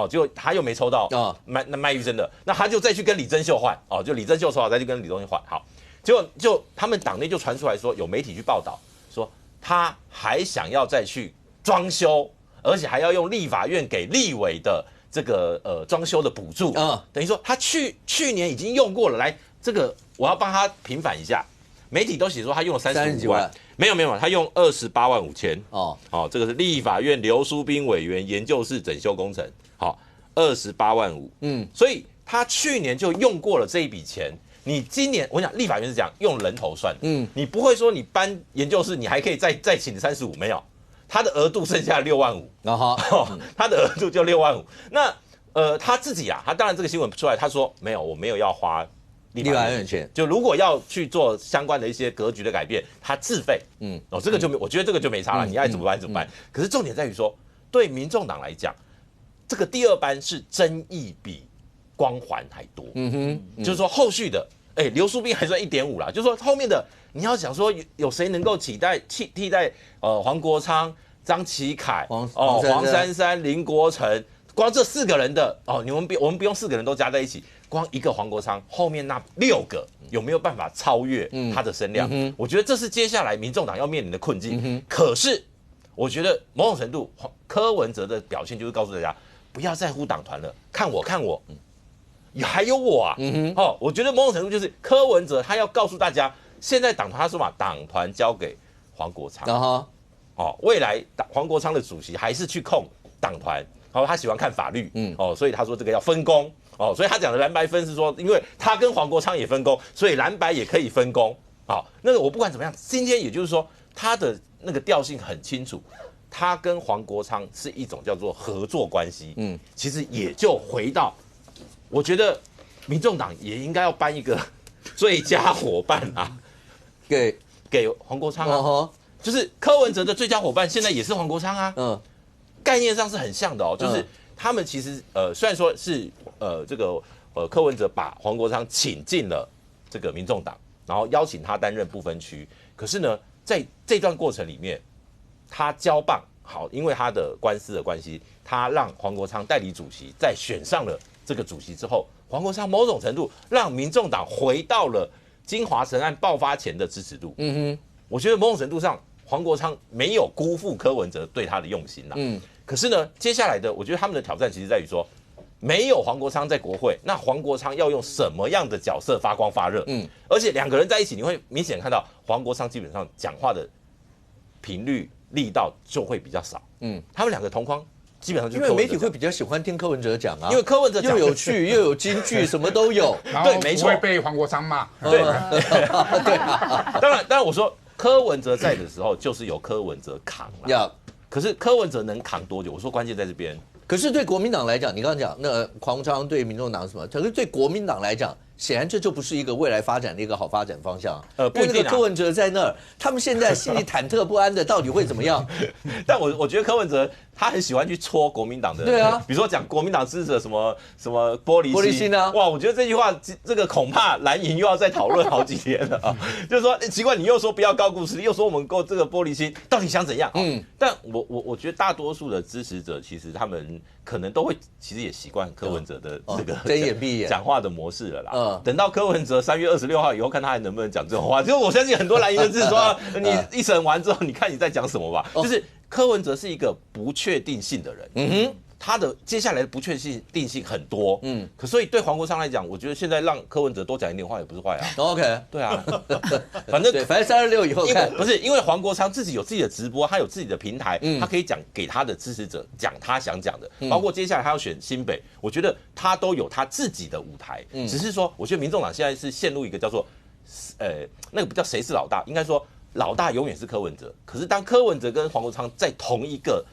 I: 结果他又没抽到麦玉珍的，那他就再去跟李珍秀换，哦，就李珍秀抽好再去跟李宗宪换，好，结果就他们党内就传出来说，有媒体去报道说他还想要再去装修，而且还要用立法院给立委的这个装修的补助，等于说他去年已经用过了。来，这个我要帮他平反一下，媒体都写说他用了35万，没有，他用28万5千。这个是立法院刘书斌委员研究室整修工程，好，28万5。所以他去年就用过了这一笔钱。你今年我讲立法院是这样用人头算，你不会说你搬研究室你还可以再请35，没有。他的额度剩下6万5，他的额度就6万5。那他自己啊，他当然这个新闻出来，他说没有，我没有要花立法院钱，就如果要去做相关的一些格局的改变，他自费。这个就我觉得这个就没差了，你爱怎么办怎么办。可是重点在于说，对民众党来讲，这个第二班是争议比光环还多。就是说后续的，刘书斌还算1.5啦，就是说后面的。你要想说有谁能够替代黄国昌、张启凯、黄珊珊、林国成，光这4个人的我们不用4个人都加在一起，光一个黄国昌后面那6个有没有办法超越他的声量？我觉得这是接下来民众党要面临的困境。可是我觉得某种程度柯文哲的表现就是告诉大家不要在乎党团了，看我，还有我啊！我觉得某种程度就是柯文哲他要告诉大家。现在党团他说嘛，党团交给黄国昌，未来黄国昌的主席还是去控党团，他喜欢看法律，所以他说这个要分工，所以他讲的蓝白分是说，因为他跟黄国昌也分工，所以蓝白也可以分工，那个我不管怎么样，今天也就是说他的那个调性很清楚，他跟黄国昌是一种叫做合作关系，其实也就回到，我觉得民众党也应该要颁一个最佳伙伴啊。给黄国昌啊，就是柯文哲的最佳伙伴，现在也是黄国昌啊。概念上是很像的哦，就是他们其实虽然说是这个柯文哲把黄国昌请进了这个民众党，然后邀请他担任不分区，可是呢，在这段过程里面，他交棒好，因为他的官司的关系，他让黄国昌代理主席，在选上了这个主席之后，黄国昌某种程度让民众党回到了金华城案爆发前的支持度。我觉得某种程度上，黄国昌没有辜负柯文哲对他的用心啦。可是呢，接下来的我觉得他们的挑战其实在于说，没有黄国昌在国会，那黄国昌要用什么样的角色发光发热？而且2个人在一起，你会明显看到黄国昌基本上讲话的频率力道就会比较少。他们2个同框。基本上就
A: 因为媒体会比较喜欢听柯文哲讲啊，
I: 因为柯文哲
A: 又有趣又有金句，什么都有，
C: 对，没错，不会被黄国昌骂，
I: 对，当然我说柯文哲在的时候，就是由柯文哲扛了，可是柯文哲能扛多久？我说关键在这边。
A: 可是对国民党来讲，你刚刚讲那黄国昌对民众党是什么？可是对国民党来讲，显然这就不是一个未来发展的一个好发展方向。
I: 不一定
A: 柯文哲在那儿，他们现在心里忐忑不安的，到底会怎么样？
I: 但我觉得柯文哲他很喜欢去戳国民党的，
A: 对啊，
I: 比如说讲国民党支持的什么玻璃心啊，哇，我觉得这句话这个恐怕蓝营又要再讨论好几天了啊。就是说奇怪，你又说不要高估实力，又说我们够这个玻璃心，到底想怎样？但我觉得大多数的支持者其实他们可能都会其实也习惯柯文哲的这个
A: 睁眼闭眼
I: 讲话的模式了啦。等到柯文哲3月26号以后，看他还能不能讲这种话。就是我相信很多蓝营的支持说，你一审完之后，你看你在讲什么吧。就是柯文哲是一个不确定性的人，他的接下来的不确定性很多，可所以对黄国昌来讲，我觉得现在让柯文哲多讲一点话也不是坏啊。
A: OK，
I: 对啊，反正
A: 36以后看，
I: 不是因为黄国昌自己有自己的直播，他有自己的平台，他可以讲给他的支持者讲他想讲的，包括接下来他要选新北，我觉得他都有他自己的舞台，只是说，我觉得民众党现在是陷入一个叫做，那个不叫谁是老大，应该说老大永远是柯文哲，可是当柯文哲跟黄国昌在同一个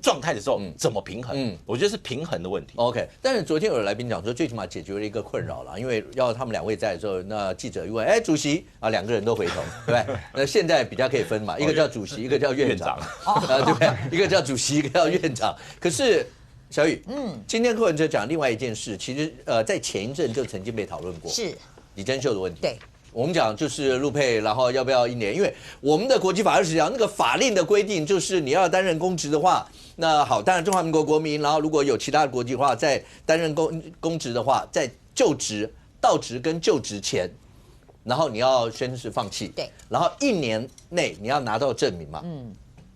I: 状态的时候，怎么平衡？我觉得是平衡的问题。
A: OK， 但是昨天有来宾讲说，最起码解决了一个困扰了，因为要他们两位在的时候，那记者一问，哎，主席啊，两个人都回头，对不对？那现在比较可以分嘛，一个叫主席，一个叫院长，对不对？一个叫主席，一个叫院长。可是小雨，今天柯文哲讲另外一件事，其实在前一阵就曾经被讨论过，
B: 是
A: 李珍秀的问题。
B: 对。
A: 我们讲就是陆配，然后要不要1年？因为我们的国际法20条那个法令的规定，就是你要担任公职的话，那好，当然中华民国国民，然后如果有其他的国籍的话，在担任公职的话，在就职、到职跟就职前，然后你要宣誓放弃，
B: 对，
A: 然后1年内你要拿到证明嘛，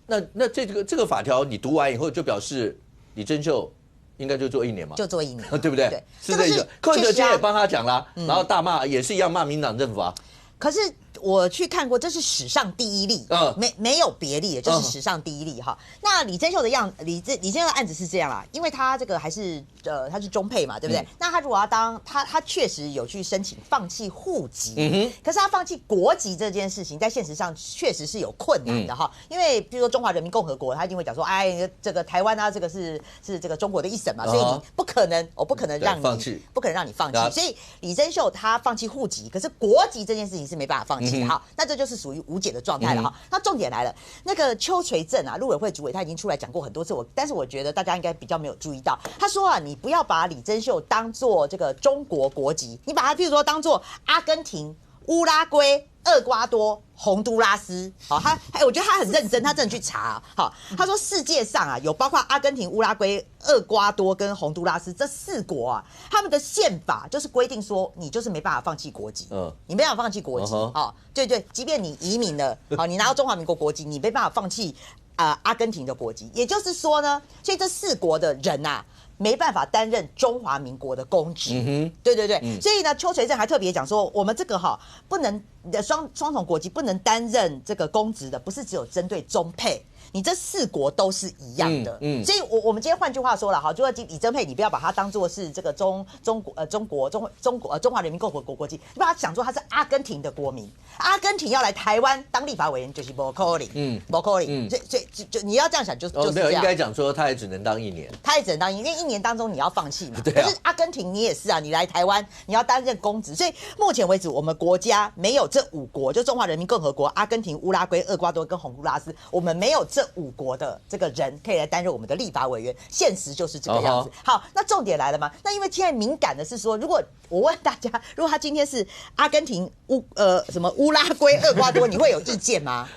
A: 那这个法条你读完以后，就表示李珍秀应该就做1年嘛，
B: 就做1年，
A: 对不对？
B: 对，
A: 是这意思。柯文哲今天也帮他讲啦，然后大骂也是一样骂民进党政府啊。
B: 可是我去看过，这是史上第一例，没有别例，就是史上第一例哈。那李珍秀的李珍秀的案子是这样啦，因为他这个还是他是中配嘛，对不对？那他如果要当他确实有去申请放弃户籍，可是他放弃国籍这件事情，在现实上确实是有困难的哈。因为比如说中华人民共和国，他一定会讲说，哎，这个台湾啊，这个是这个中国的一省嘛，所以你不可能，我不可能让你放弃，不可能让你放弃。所以李珍秀他放弃户籍，可是国籍这件事情是没办法放弃的哈。那这就是属于无解的状态了哈。那重点来了，那个邱垂正啊，陆委会主委他已经出来讲过很多次，但是我觉得大家应该比较没有注意到，他说啊，你不要把李珍秀当做这个中国国籍，你把它譬如说当做阿根廷、乌拉圭、厄瓜多、洪都拉斯，好，我觉得他很认真，他真的去查，好，他说世界上啊有包括阿根廷、乌拉圭、厄瓜多跟洪都拉斯这4国啊，他们的宪法就是规定说，你就是没办法放弃国籍，你没办法放弃国籍，对，即便你移民了，好，你拿到中华民国国籍，你没办法放弃阿根廷的国籍，也就是说呢，所以这4国的人啊。没办法担任中华民国的公职，对，所以呢，邱垂正还特别讲说，我们这个不能双重国籍不能担任这个公职的，不是只有针对中配。你这4国都是一样的，所以我们今天换句话说了哈，就说李珍佩，你不要把它当作是这个中华人民共和国国籍，你把它想说他是阿根廷的国民，阿根廷要来台湾当立法委员就是不可能，不可能，所以就你要这样想就是这样，
A: 应该讲说他也只能当1年，
B: 他也只能当1年，因为1年当中你要放弃嘛，可是阿根廷你也是啊，你来台湾你要担任公职，所以目前为止我们国家没有这5国，就中华人民共和国、阿根廷、乌拉圭、厄瓜多跟洪都拉斯，我们没有这5国的这个人可以来担任我们的立法委员，现实就是这个样子。好，那重点来了嘛？那因为现在敏感的是说，如果我问大家，如果他今天是阿根廷、什么乌拉圭、厄瓜多，你会有意见吗？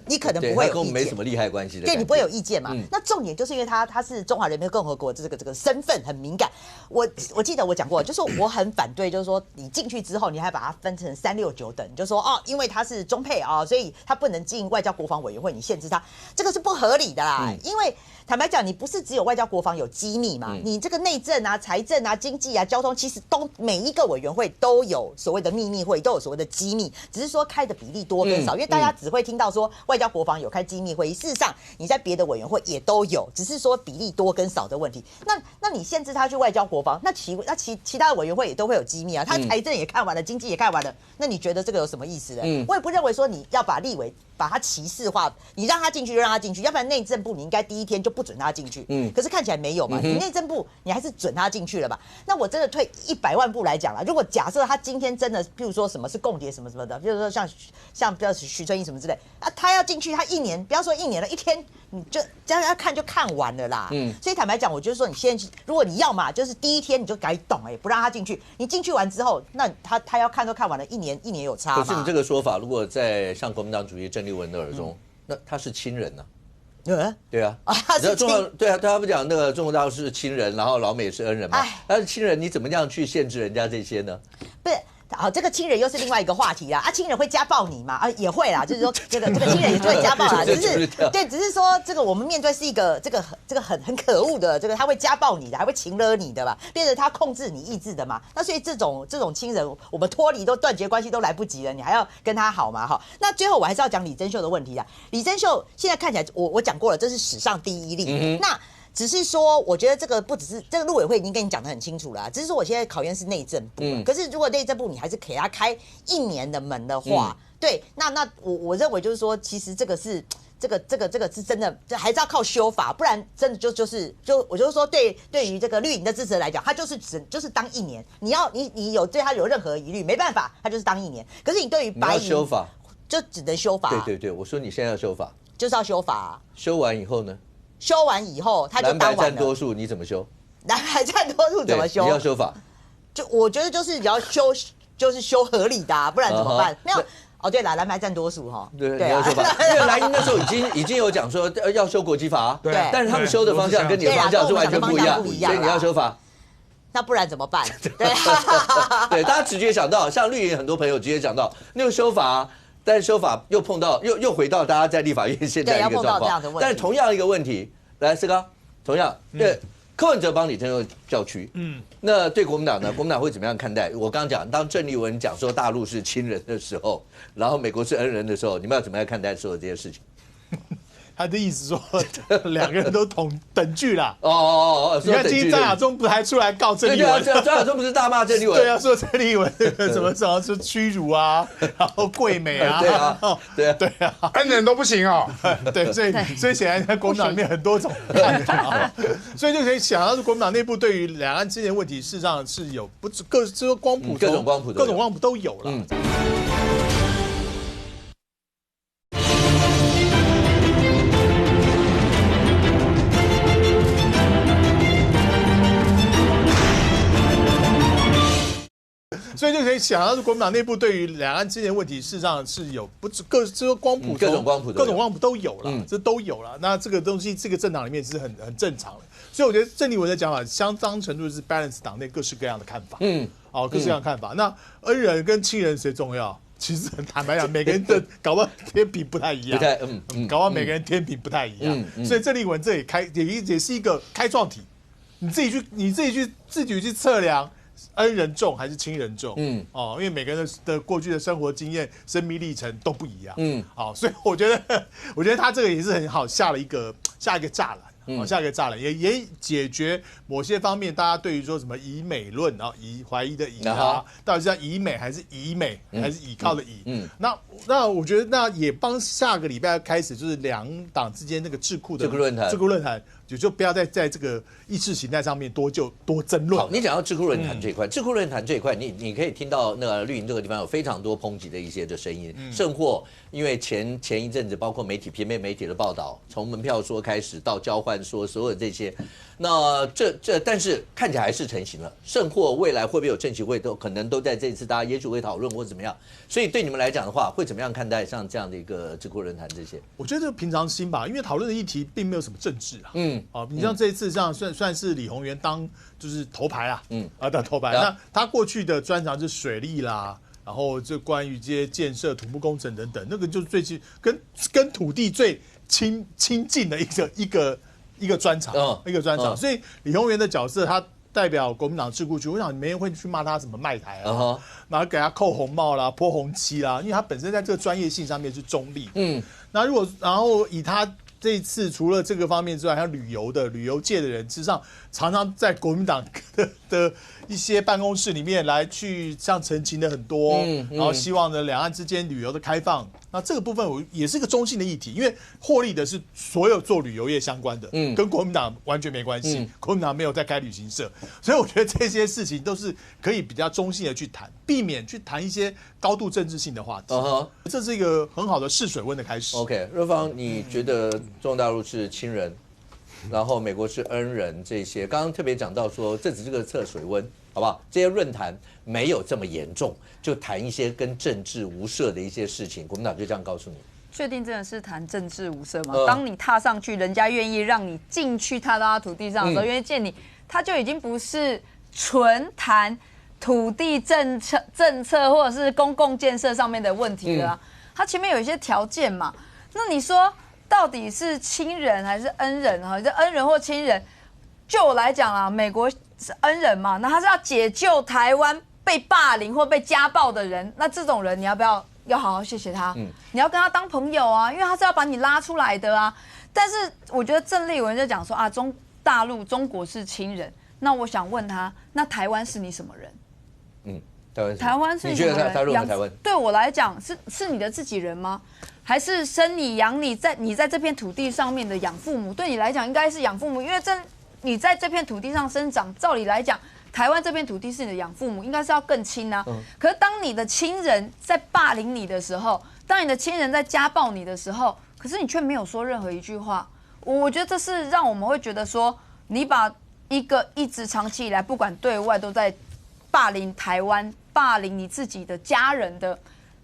B: 你可能不会有意见，
A: 跟我们没什么利害关系的。
B: 对，你不会有意见嘛？那重点就是因为他是中华人民共和国这个身份很敏感。我记得我讲过，就是我很反对，就是说你进去之后，你还把它分成369等，就说因为他是中配啊，所以他不能进外交国防委员会，你限制他，这个是不合理的啦。因为坦白讲，你不是只有外交国防有机密嘛？你这个内政啊、财政啊、经济啊、交通，其实都每一个委员会都有所谓的秘密会，都有所谓的机密，只是说开的比例多跟少。因为大家只会听到说外交国防有开机密会议，事实上你在别的委员会也都有，只是说比例多跟少的问题。那你限制他去外交国防，那其他的委员会也都会有机密啊。他财政也看完了，经济也看完了，那你觉得这个有什么意思呢？我也不认为说你要把立委把他歧视化，你让他进去就让他进去，要不然内政部你应该第1天就不准他进去。可是看起来没有嘛，你内政部你还是准他进去了吧？那我真的退100万步来讲了，如果假设他今天真的，譬如说什么是共谍什么什么的，比如说像比如徐春英什么之类，他要进去，他1年，不要说1年了，1天你就这样要看就看完了啦。所以坦白讲，我就是说你现在如果你要嘛，就是第1天你就改懂不让他进去，你进去完之后，那他要看都看完了，1年有差嘛。
A: 可是你这个说法，如果在像国民党主席郑丽文的耳中，那他是亲人呢？对啊，对啊，他不讲那个中国大陆是亲人，然后老美是恩人嘛？他是亲人，你怎么样去限制人家这些呢？
B: 不是，好，这个亲人又是另外一个话题啦。亲人会家暴你吗？也会啦，就是说这个亲人也是会家暴啦，只是说这个我们面对是一个这个很可恶的这个他会家暴你的，还会情勒你的吧，变成他控制你意志的嘛。那所以这种亲人，我们脱离都断绝关系都来不及了，你还要跟他好吗？哈，那最后我还是要讲李珍秀的问题啊。李珍秀现在看起来，我讲过了，这是史上第一例。那只是说，我觉得这个不只是这个陆委会已经跟你讲得很清楚了啊，只是说我现在考验是内政部，可是如果内政部你还是给他开1年的门的话，对，那我认为就是说，其实这个是这个是真的，还是要靠修法，不然真的我就是说，对于这个绿营的支持人来讲，他就是当1年，你有对他有任何疑虑，没办法，他就是当1年。可是你对于白银
A: 修法，
B: 就只能修法。
A: 对，我说你现在要修法，
B: 就是要修法啊。
A: 修完以后呢？
B: 修完以后，他就当完了。
A: 蓝白占多数，你怎么修？
B: 蓝白占多数怎么修？
A: 你要修法，
B: 我觉得就是你要修，就是修合理的，不然怎么办？没有哦，对了，蓝白占多数哈。
A: 对，你要修法。因为蓝营那时候已经有讲说要修国旗法，对，但是他们修的方向跟你的方向是完全不一样，所以你要修法。
B: 那不然怎么办？
A: 对，大家直接想到，像绿营很多朋友直接想到那个修法。但是修法又碰到又回到大家在立法院现在一个状况，但是同样一个问题，来思高，同样，对，柯文哲帮李珍秀叫屈，那对国民党呢？国民党会怎么样看待？我刚刚讲，当郑丽文讲说大陆是亲人的时候，然后美国是恩人的时候，你们要怎么样看待所有这些事情？
F: 他的意思说，两个人都等距啦。
A: 你
F: 看今天张亚中不还出来告郑丽文？
A: 对啊，张亚中不是大骂郑丽文？
F: 对啊，说郑丽文什么是屈辱啊，然后贵美啊，
A: 对啊，
C: 恩人都不行哦。
F: 对，所以显然在国民党里面很多种看法，所以就可以想到，国民党内部对于两岸之间的问题，事实上是有各种光谱都有了。所以就可以想到，国民党内部对于两岸之间的问题，事实上是有各种光谱都有了，这都有了。那这个东西，这个政党里面是很正常的。所以我觉得郑丽文的讲法相当程度是 balance 党内各式各样的看法。各式各样的看法。那恩人跟亲人谁重要？其实很坦白讲，每个人的搞不好天平不太一样，搞不好每个人天平不太一样。所以郑丽文这里也是一个开创题，你自己去测量。恩人重还是亲人重？因为每个人的过去的生活经验、生命历程都不一样。所以我觉得他这个也是很好下一个栅栏，下一个栅栏也解决某些方面大家对于说什么以美论，然后怀疑的疑啊，到底是要以美还是以美还是倚靠的倚？那我觉得那也帮下个礼拜开始就是两党之间那个智库论坛。就不要在这个意识形态上面多争论。
A: 好，你讲到智库论坛这一块，智库论坛这一块，你可以听到那个绿营这个地方有非常多抨击的一些的声音，甚或因为前一阵子包括平面媒体的报道，从门票说开始到交换说，所有这些，那但是看起来还是成型了，甚或未来会不会有政协会可能都在这次大家也许会讨论或怎么样，所以对你们来讲的话，会怎么样看待像这样的一个智库论坛这些？
F: 我觉得平常心吧，因为讨论的议题并没有什么政治啊。你像这一次这样算是李鸿源当就是头牌啦，当头牌。那他过去的专长是水利啦，然后就关于这些建设、土木工程等等，那个就是最近跟土地最亲近的一个专长，所以李鸿源的角色，他代表国民党智库局，我想没人会去骂他什么卖台啊，然后给他扣红帽啦、泼红漆啦，因为他本身在这个专业性上面是中立。然后以他。这一次除了这个方面之外，还有旅游界的人，事实上常常在国民党的一些办公室里面来去像陈情的很多，然后希望呢两岸之间旅游的开放。那这个部分我也是一个中性的议题，因为获利的是所有做旅游业相关的，跟国民党完全没关系。国民党没有在开旅行社，所以我觉得这些事情都是可以比较中性的去谈，避免去谈一些高度政治性的话题。这是一个很好的试水温的开始。
A: OK， 若芳，你觉得中国大陆是亲人，然后美国是恩人，这些刚刚特别讲到说，这只是个测水温，好不好？这些论坛没有这么严重，就谈一些跟政治无涉的一些事情，国民党就这样告诉你。
G: 确定真的是谈政治无涉吗？当你踏上去，人家愿意让你进去踏到他土地上的时候，愿意见你，他就已经不是纯谈土地政策或者是公共建设上面的问题了啊。它前面有一些条件嘛，那你说到底是亲人还是恩人哈？这恩人或亲人，就我来讲啊，美国是恩人嘛，那他是要解救台湾被霸凌或被家暴的人，那这种人你要不要好好谢谢他？你要跟他当朋友啊，因为他是要把你拉出来的啊。但是我觉得郑丽文就讲说啊，大陆中国是亲人，那我想问他，那台湾是你什么人？台湾是
A: 你觉得他认为台湾
G: 对我来讲是你的自己人吗？还是生你养你在这片土地上面的养父母？对你来讲应该是养父母，因为你在这片土地上生长，照理来讲，台湾这片土地是你的养父母，应该是要更亲啊。可是当你的亲人在霸凌你的时候，当你的亲人在家暴你的时候，可是你却没有说任何一句话。我觉得这是让我们会觉得说，你把一个一直长期以来不管对外都在霸凌台湾、霸凌你自己的家人的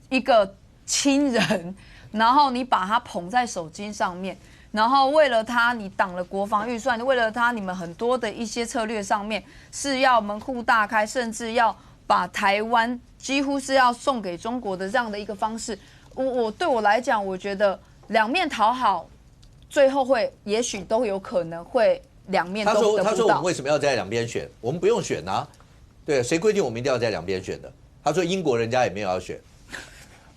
G: 一个亲人，然后你把他捧在手心上面，然后为了他你挡了国防预算，为了他你们很多的一些策略上面是要门户大开，甚至要把台湾几乎是要送给中国的这样的一个方式。对我来讲，我觉得两面讨好，最后会也许都有可能会两面都得不到。
A: 他说我们为什么要在两边选？我们不用选啊。对，谁规定我们一定要在两边选的？他说英国人家也没有要选。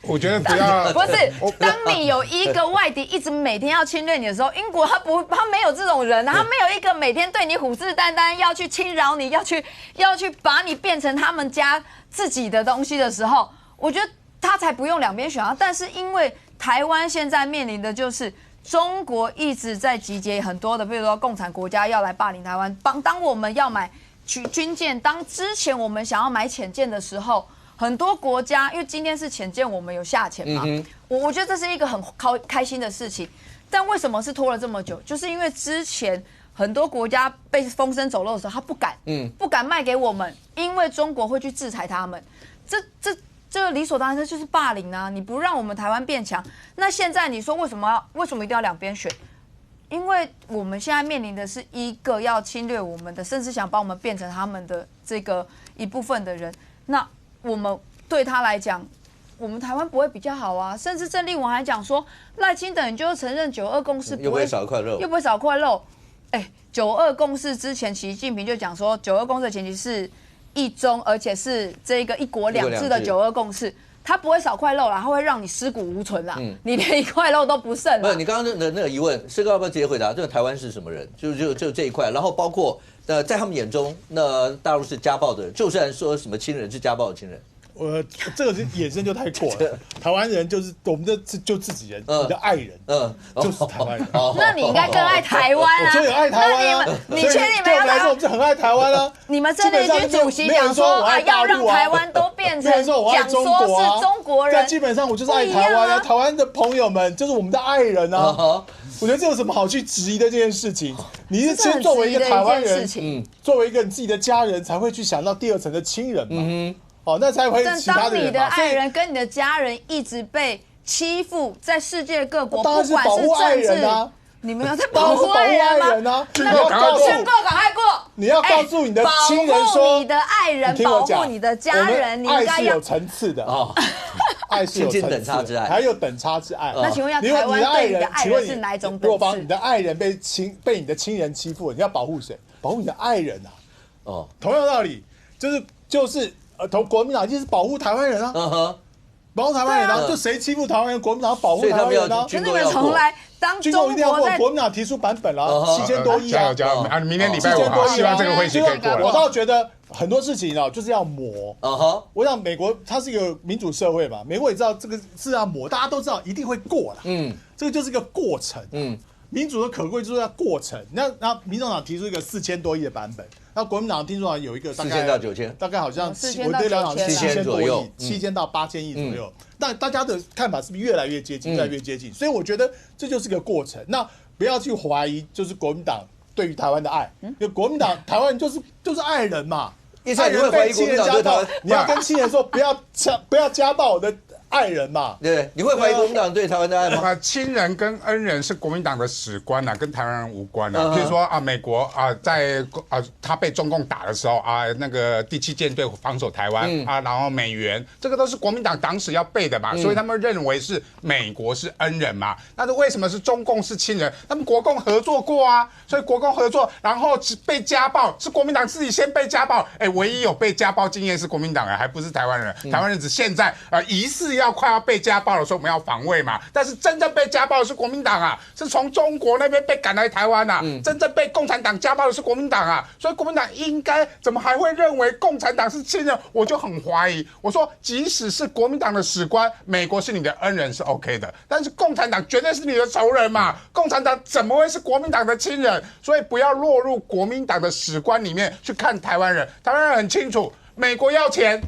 C: 我觉得不要，
G: 不是，当你有一个外敌一直每天要侵略你的时候，英国他没有这种人，他没有一个每天对你虎视眈眈要去侵扰你，要去把你变成他们家自己的东西的时候，我觉得他才不用两边选啊。但是因为台湾现在面临的就是中国一直在集结很多的，比如说共产国家要来霸凌台湾，当我们要买军舰，当之前我们想要买潜舰的时候。很多国家，因为今天是潜舰，我们有下潜嘛，我觉得这是一个很开心的事情。但为什么是拖了这么久？就是因为之前很多国家被风声走漏的时候，他不敢卖给我们，因为中国会去制裁他们。这个理所当然，这就是霸凌啊！你不让我们台湾变强，那现在你说为什么一定要两边选？因为我们现在面临的是一个要侵略我们的，甚至想把我们变成他们的这个一部分的人，那。我们对他来讲，我们台湾不会比较好啊。甚至郑丽文还讲说，赖清德你就承认9·2共识，
A: 又不会少一块肉，
G: 又不会少块肉。9·2共识之前，习近平就讲说，9·2共识的前提是一中，而且是这个一国两制的9·2共识，它不会少块肉啦，它会让你尸骨无存啦，你连一块肉都不剩啦。
A: 不是，你刚刚的那个疑问，师哥要不要直接回答？这个台湾是什么人？就这一块，然后包括。在他们眼中，那大陆是家暴的人，就算说什么亲人是家暴的亲人，
F: 这个衍生就太过了。台湾人就是我们就自己人，你的爱人，就是台湾人。
G: 那你应该更爱台湾啊！
F: 我就有爱台湾啊！
G: 你确定你们
F: 对我们来说，我们是很爱台湾啊。
G: 你们这里军主席讲说啊，要让台湾都变成讲说是中国人，
F: 但基本上我就是爱台湾啊！台湾的朋友们就是我们的爱人啊！我觉得这有什么好去质疑的这件事情？你是先作为一个台湾人，作为一个你自己的家人，才会去想到第二层的亲人嘛。那才会其他的人嘛。
G: 当你的爱人跟你的家人一直被欺负，在世界各国，
F: 不管是政治，
G: 你们有在保护爱人吗？
C: 你要
G: 告诉赶快过，
F: 你要告诉你的亲人说，
G: 保护你的爱人，保护你的家人，你应该
F: 有层次的啊。爱是有
A: 等差之爱，
F: 还有等差之爱。
G: 那请问一下，台湾对你的爱人是哪一种等次？
F: 如果你的爱人被你的亲人欺负，你要保护谁？保护你的爱人啊！同样道理，就是国民党就是保护台湾人啊，保护台湾人啊，就谁欺负台湾人，国民党保护台湾人啊。
G: 可是你们从来当中国在
F: 国民党提出版本了，7000多亿啊，
C: 加油啊！明年礼拜5希望这个会期可以过来。
F: 我倒觉得。很多事情就是要磨。我想美国它是一个民主社会嘛，美国也知道这个是要磨，大家都知道一定会过了。这个就是一个过程。民主的可贵就是要过程。那民众党提出一个4000多亿的版本，那国民党听说有一个大概
A: 4000到9000，
F: 大概好像我对两党7000多亿，7000到8000亿左右。但大家的看法是不是越来越接近，越来越接近？所以我觉得这就是个过程。那不要去怀疑，就是国民党对于台湾的爱，因为国民党台湾人就是爱人嘛。
A: 爱人被亲人家暴，
F: 你要跟亲人说不要家暴我的爱人嘛。
A: 对，你会怀疑国民党对台湾的爱吗？
C: 亲人跟恩人是国民党的史观跟台湾人无关譬如说美国在他被中共打的时候那个第7舰队防守台湾然后美元，这个都是国民党党史要背的嘛，所以他们认为是美国是恩人嘛。那为什么是中共是亲人？他们国共合作过所以国共合作，然后被家暴是国民党自己先被家暴，唯一有被家暴经验是国民党还不是台湾人。台湾人只现在疑似快要被家暴了，所以我们要防卫嘛。但是真正被家暴的是国民党是从中国那边被赶来台湾真正被共产党家暴的是国民党所以国民党应该怎么还会认为共产党是亲人？我就很怀疑。我说，即使是国民党的史观，美国是你的恩人是 OK 的，但是共产党绝对是你的仇人嘛。共产党怎么会是国民党的亲人？所以不要落入国民党的史观里面去看台湾人。台湾人很清楚，美国要钱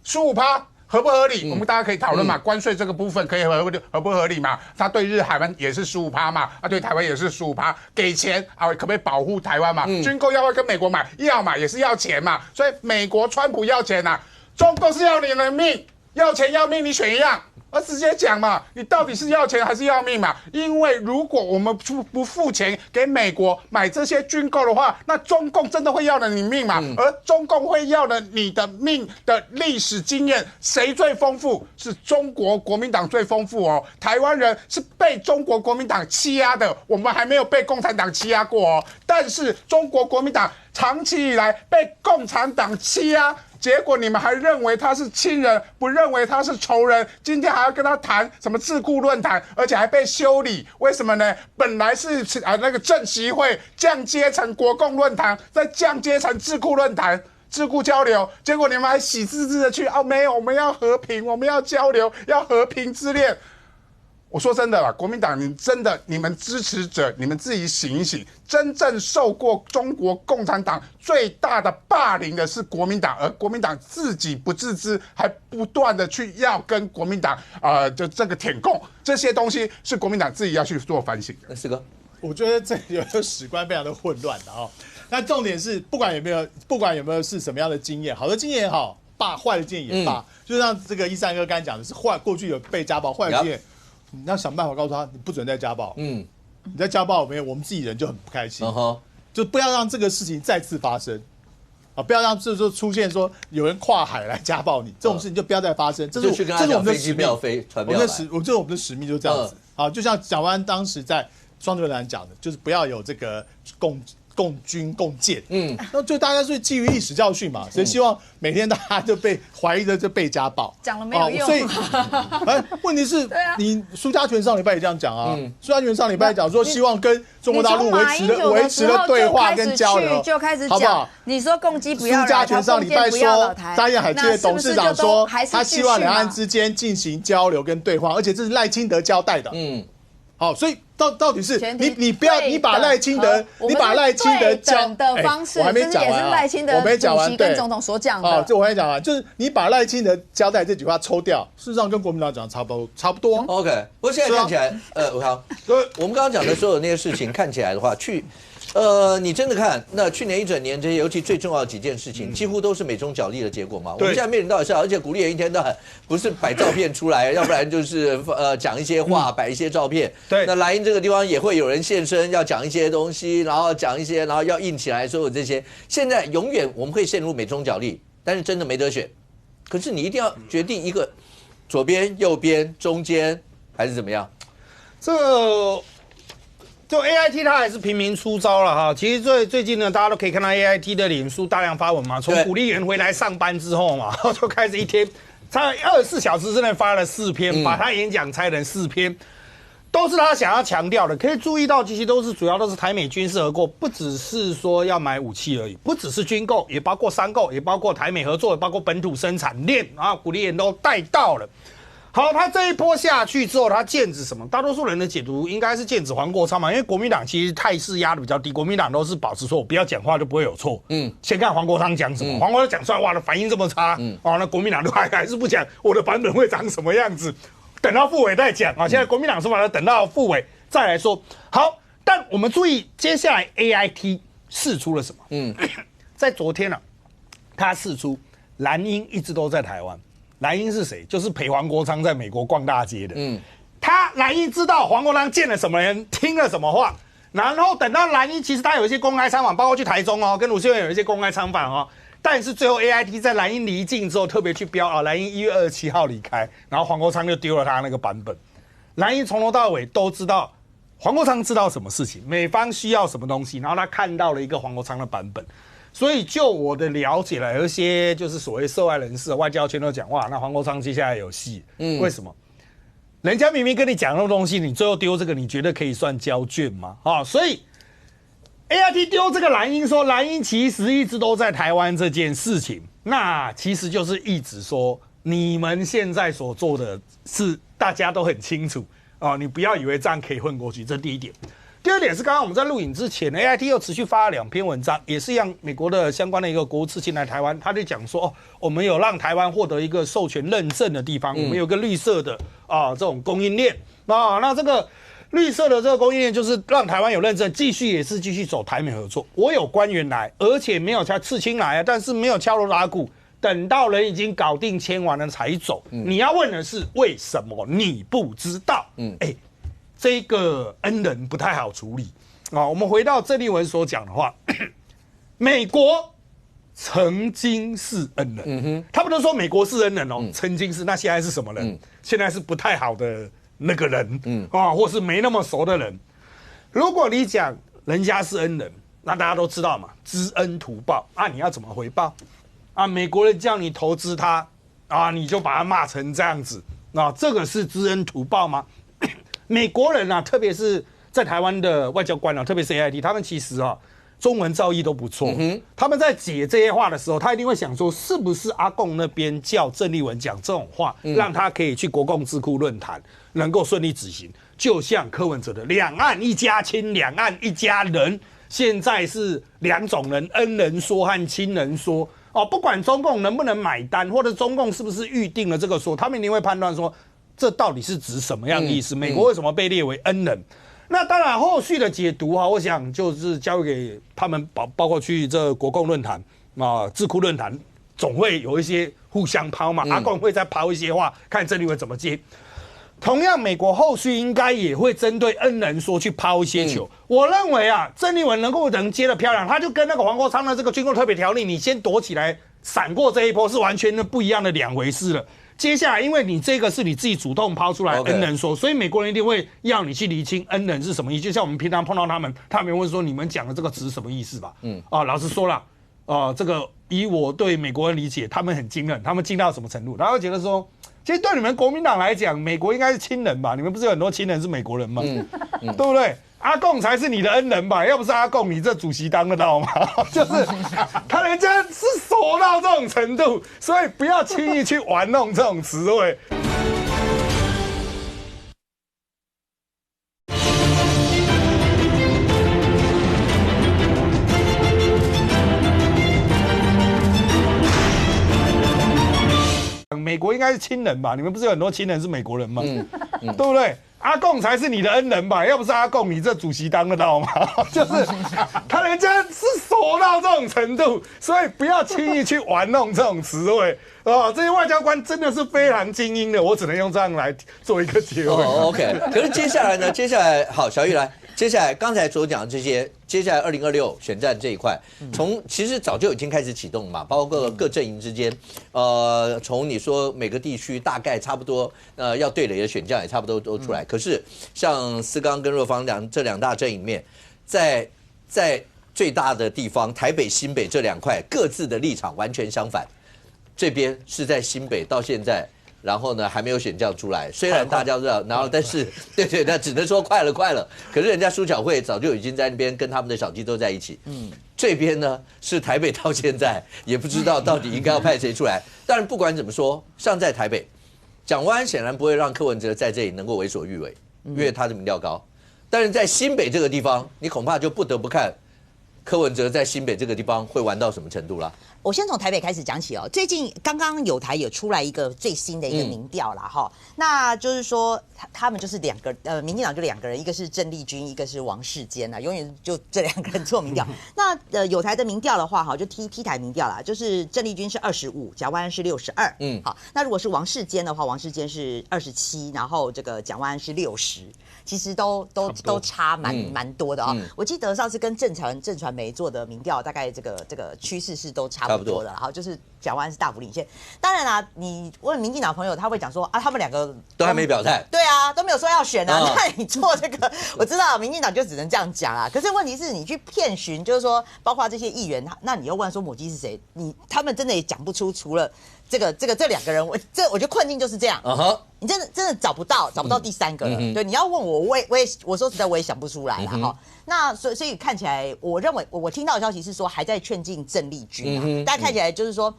C: 15%。合不合理？我们大家可以讨论嘛。关税这个部分可以合不合理嘛？他对日海湾也是15%嘛，对台湾也是15%，给钱可不可以保护台湾嘛？军购要不要跟美国买？要嘛，也是要钱嘛。所以美国川普要钱中共是要你的命，要钱要命，你选一样。直接讲嘛，你到底是要钱还是要命嘛？因为如果我们不付钱给美国买这些军购的话，那中共真的会要了你命嘛？而中共会要了你的命的历史经验，谁最丰富？是中国国民党最丰富台湾人是被中国国民党欺压的，我们还没有被共产党欺压过但是中国国民党长期以来被共产党欺压。结果你们还认为他是亲人，不认为他是仇人。今天还要跟他谈什么智库论坛，而且还被修理，为什么呢？本来是那个政协会降阶成国共论坛，再降阶成智库论坛。智库交流，结果你们还喜滋滋的去没有，我们要和平，我们要交流，要和平之恋。我说真的啦，国民党，你们支持者，你们自己醒一醒。真正受过中国共产党最大的霸凌的是国民党，而国民党自己不自知，还不断的去要跟国民党就这个舔共，这些东西是国民党自己要去做反省的。
A: 四哥，
F: 我觉得这有的史观非常的混乱的但重点是，不管有没有是什么样的经验，好的经验也好，坏的经验也罢，就像这个13哥刚才讲的是过去有被家暴，坏的经验。你要想办法告诉他，你不准再家暴。你在家暴我们自己人就很不开心。就不要让这个事情再次发生不要让这出现说有人跨海来家暴你，这种事情就不要再发生。这是我们的使命，我们的使命就是这样子就像蒋万安当时在双子论坛讲的，就是不要有这个共军共建，那就大家是基于历史教训嘛，谁希望每天大家就被怀疑的就被家暴，
G: 讲了没有用。
F: 所以，问题是，你苏家全上礼拜也这样讲苏家全上礼拜讲说希望跟中国大陆维持了对话跟交流，
G: 就开始讲，
F: 好不好？
G: 你说共机不要来，
F: 苏家全上礼拜说，大雁海基的董事长说，他希望两岸之间进行交流跟对话，而且这是赖清德交代的，好，所以到底是你不要你把赖清德讲
G: 的方式，
F: 我还没讲完
G: 也是赖清德主席跟总统所讲的。
F: 这我还没讲完，就是你把赖清德交代这句话抽掉，事实上跟国民党讲差不多。
A: OK， 不过现在看起来，我们刚刚讲的所有那些事情看起来的话，你真的看，那去年一整年这些，尤其最重要的几件事情，几乎都是美中角力的结果嘛。我们现在面临到的是，而且鼓励人一天到晚不是摆照片出来，要不然就是讲一些话，摆一些照片。
H: 对，
A: 那莱茵这个地方也会有人现身，要讲一些东西，然后讲一些，然后要印起来，所有这些。现在永远我们会陷入美中角力，但是真的没得选。可是你一定要决定一个左边、右边、中间，还是怎么样？
H: 就 AIT 它还是频频出招了其实最近呢，大家都可以看到 AIT 的脸书大量发文嘛，从鼓励人回来上班之后嘛，就开始一天，他24小时之内发了4篇，把他演讲拆成4篇，都是他想要强调的。可以注意到，其实主要都是台美军事合作，不只是说要买武器而已，不只是军购，也包括商购，也包括台美合作，也包括本土生产链鼓励人都带到了。好，他这一波下去之后，他剑指什么？大多数人的解读应该是剑指黄国昌嘛，因为国民党其实态势压的比较低，国民党都是保持说我不要讲话就不会有错。先看黄国昌讲什么，黄国昌讲出来，哇，反应这么差，那国民党都还是不讲我的版本会长什么样子，等到副委再讲现在国民党说法等到副委再来说。好，但我们注意接下来 AIT 释出了什么？在昨天他释出蓝鹰一直都在台湾。蓝英是谁？就是陪黄国昌在美国逛大街的。他蓝英知道黄国昌见了什么人，听了什么话，然后等到蓝英其实他有一些公开参访，包括去台中跟卢秀燕有一些公开参访但是最后 AIT 在蓝英离境之后特别去标蓝英1月27号离开，然后黄国昌就丢了他那个版本。蓝英从头到尾都知道黄国昌知道什么事情，美方需要什么东西，然后他看到了一个黄国昌的版本。所以就我的了解了，有一些就是所谓涉外人士、外交圈都讲哇，那黄国昌接下来有戏。为什么？人家明明跟你讲那东西，你最后丢这个，你觉得可以算交卷吗？所以 AIT 丢这个蓝英说，蓝英其实一直都在台湾这件事情，那其实就是一直说你们现在所做的是大家都很清楚你不要以为这样可以混过去，这第一点。第二点是刚刚我们在录影之前 ，AIT 又持续发了2篇文章，也是让美国的相关的一个国务次卿来台湾，他就讲说我们有让台湾获得一个授权认证的地方，我们有个绿色的这种供应链那这个绿色的这个供应链就是让台湾有认证，继续走台美合作。我有官员来，而且没有次卿来但是没有敲锣打鼓，等到人已经搞定签完了才走。你要问的是为什么你不知道？这个恩人不太好处理我们回到郑丽文所讲的话，美国曾经是恩人，他们都说美国是恩人曾经是，那现在是什么人？现在是不太好的那个人或是没那么熟的人。如果你讲人家是恩人，那大家都知道嘛，知恩图报你要怎么回报美国人叫你投资他你就把他骂成这样子这个是知恩图报吗？美国人特别是在台湾的外交官特别是 AIT， 他们其实中文造诣都不错。他们在解这些话的时候，他一定会想说，是不是阿共那边叫郑丽文讲这种话，让他可以去国共智库论坛能够顺利执行？就像柯文哲的两岸一家亲，两岸一家人，现在是2种人，恩人说和亲人说不管中共能不能买单，或者中共是不是预定了这个说，他们一定会判断说，这到底是指什么样的意思？美国为什么被列为恩人？那当然，后续的解读我想就是交给他们，包括去这国共论坛智库论坛，总会有一些互相抛嘛。阿共会再抛一些话，看郑丽文怎么接。同样，美国后续应该也会针对恩人说去抛一些球。我认为郑丽文能接得漂亮，他就跟那个黄国昌的这个军购特别条例，你先躲起来，闪过这一波，是完全的不一样的2回事了。接下来，因为你这个是你自己主动抛出来恩人说，所以美国人一定会要你去厘清恩人是什么意思。就像我们平常碰到他们会说你们讲的这个词什么意思吧？老实说了，这个以我对美国人理解，他们很惊人，他们惊到什么程度？然后觉得说，其实对你们国民党来讲，美国应该是亲人吧？你们不是有很多亲人是美国人吗？对不对？阿共才是你的恩人吧？要不是阿共，你这主席当得到吗？就是他人家是熟到这种程度，所以不要轻易去玩弄这种词汇。美国应该是亲人吧？你们不是有很多亲人是美国人吗？对不对？阿共才是你的恩人吧？要不是阿共，你这主席当得到吗？就是他人家是熟到这种程度，所以不要轻易去玩弄这种词汇这些外交官真的是非常精英的，我只能用这样来做一个结尾。
A: OK， 可是接下来呢？接下来好，小玉来。接下来刚才所讲的这些，接下来2026选战这一块，其实早就已经开始启动嘛，包括各阵营之间，从你说每个地区大概差不多，要对垒的选将也差不多都出来。可是像思刚跟若芳这2大阵营面，在最大的地方台北、新北这2块各自的立场完全相反。这边是在新北到现在。然后呢，还没有选将出来。虽然大家知道，然后但是对，那只能说快了。可是人家苏巧慧早就已经在那边跟他们的小鸡都在一起。这边呢是台北到现在也不知道到底应该要派谁出来。但是不管怎么说，上在台北，蒋万安显然不会让柯文哲在这里能够为所欲为，因为他的民调高。但是在新北这个地方，你恐怕就不得不看柯文哲在新北这个地方会玩到什么程度啦？
B: 我先从台北开始讲起哦。最近刚刚友台有出来一个最新的一个民调啦哈，那就是说他们就是两个民进党就两个人，一个是郑丽君，一个是王世坚啊，永远就这两个人做民调。那友台的民调的话哈，就 T 台民调啦，就是郑丽君是25，蒋万安是62，好，那如果是王世坚的话，王世坚是27，然后这个蒋万安是60。其实都差蛮多的啊、哦。我记得上次跟正传媒做的民调，大概这个趋势是都差不多的，然后就是蒋万安是大幅领先。当然啦，你问民进党朋友，他会讲说啊，他们两个
A: 都还没表态，
B: 对啊，都没有说要选啊。那你做这个，我知道民进党就只能这样讲啊。可是问题是你去遍询，就是说包括这些议员，那你又问说母鸡是谁，他们真的也讲不出，除了这两个人，我觉得困境就是这样。你真的找不到第三个了。对，你要问我说实在我也想不出来了哈。那所以看起来，我认为我听到的消息是说还在劝进郑丽君啊，大家看起来就是说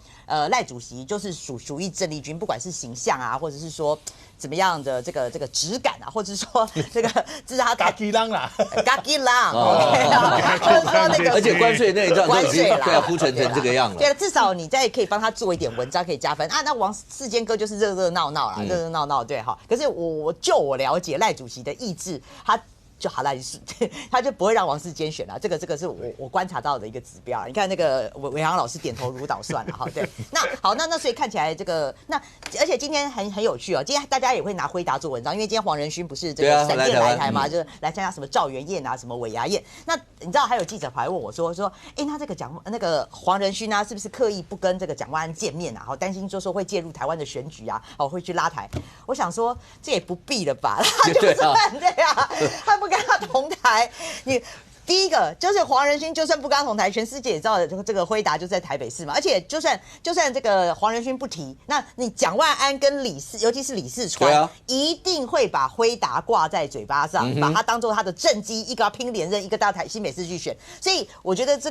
B: 赖主席就是属于郑丽君，不管是形象啊，或者是说怎么样的这个质感啊，或者是说这是他
F: 嘎基浪啦，
B: 嘎基浪，或者说那个，
A: 而且关税那一仗
B: 关税啦，
A: 对，铺陈成这个样了。
B: 对，至少你再可以帮他做一点文章，可以加分啊。那王世坚哥就是热闹闹啦，热闹对哈。可是就我了解赖主席的意志，他就好了，他就不会让王世坚选了。这个是我观察到的一个指标。你看那个伟航老师点头如捣蒜了哈。对，那所以看起来这个而且今天很有趣哦。今天大家也会拿辉达做文章，因为今天黄仁勋不是这个闪电来台嘛，就是来参加什么赵元宴啊，什么尾牙宴。那你知道还有记者跑来问我说，那这个那个黄仁勋啊，是不是刻意不跟这个蒋万安见面啊？好担心说会介入台湾的选举啊，会去拉台。我想说这也不必了吧，他就是反对啊，他不跟他同台，你第一个就是黄仁勋，就算不跟他同台，全世界也知道这个辉达就在台北市嘛。而且就算这个黄仁勋不提，那你蒋万安跟尤其是李四川，一定会把辉达挂在嘴巴上，把他当做他的政绩，一个要拼连任，一个到新北市去选。所以我觉得这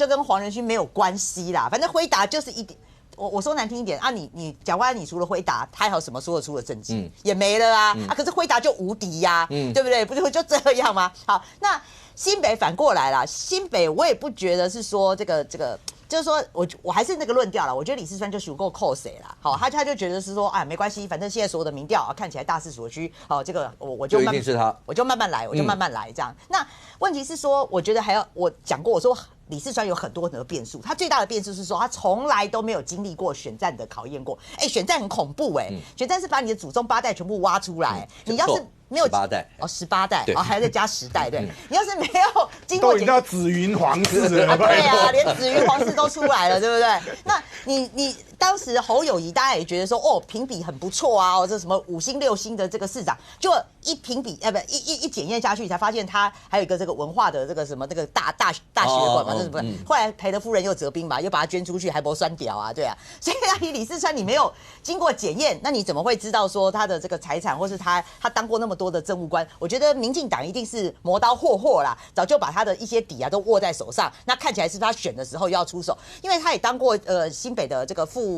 B: 跟黄仁勋没有关系啦，反正辉达就是一点。我说难听一点啊，你蒋万安，你除了辉达，他还有什么说得出的政绩？也没了啊！可是辉达就无敌呀，对不对？不就这样吗？好，那新北反过来啦，新北我也不觉得是说这个。就是说我还是那个论调了，我觉得李四川就足够扣谁啦，好，他就觉得是说，哎，没关系，反正现在所有的民调看起来大势所趋，好，这个我就
A: 一定是他，
B: 我就慢慢来这样。那问题是说，我觉得我讲过，我说李四川有很多的变数，他最大的变数是说，他从来都没有经历过选战的考验过，选战很恐怖选战是把你的祖宗8代全部挖出来，你要是没有
A: 18代
B: 18代还要再加10代，对，你要是没有经过
H: 都已经到紫云皇室了，
B: 对啊，连紫云皇室都出来了，对不对？那你当时侯友宜大家也觉得说，评比很不错啊，这什么5星6星的这个市长，就一评比一检验下去，才发现他还有一个这个文化的这个什么这个大血管嘛，这什么？后来裴德夫人又折兵嘛，又把他捐出去，还不酸屌啊，对啊。所以李四川你没有经过检验，那你怎么会知道说他的这个财产，或是他当过那么多的政务官？我觉得民进党一定是磨刀霍霍啦，早就把他的一些底都握在手上。那看起来是他选的时候又要出手，因为他也当过新北的这个副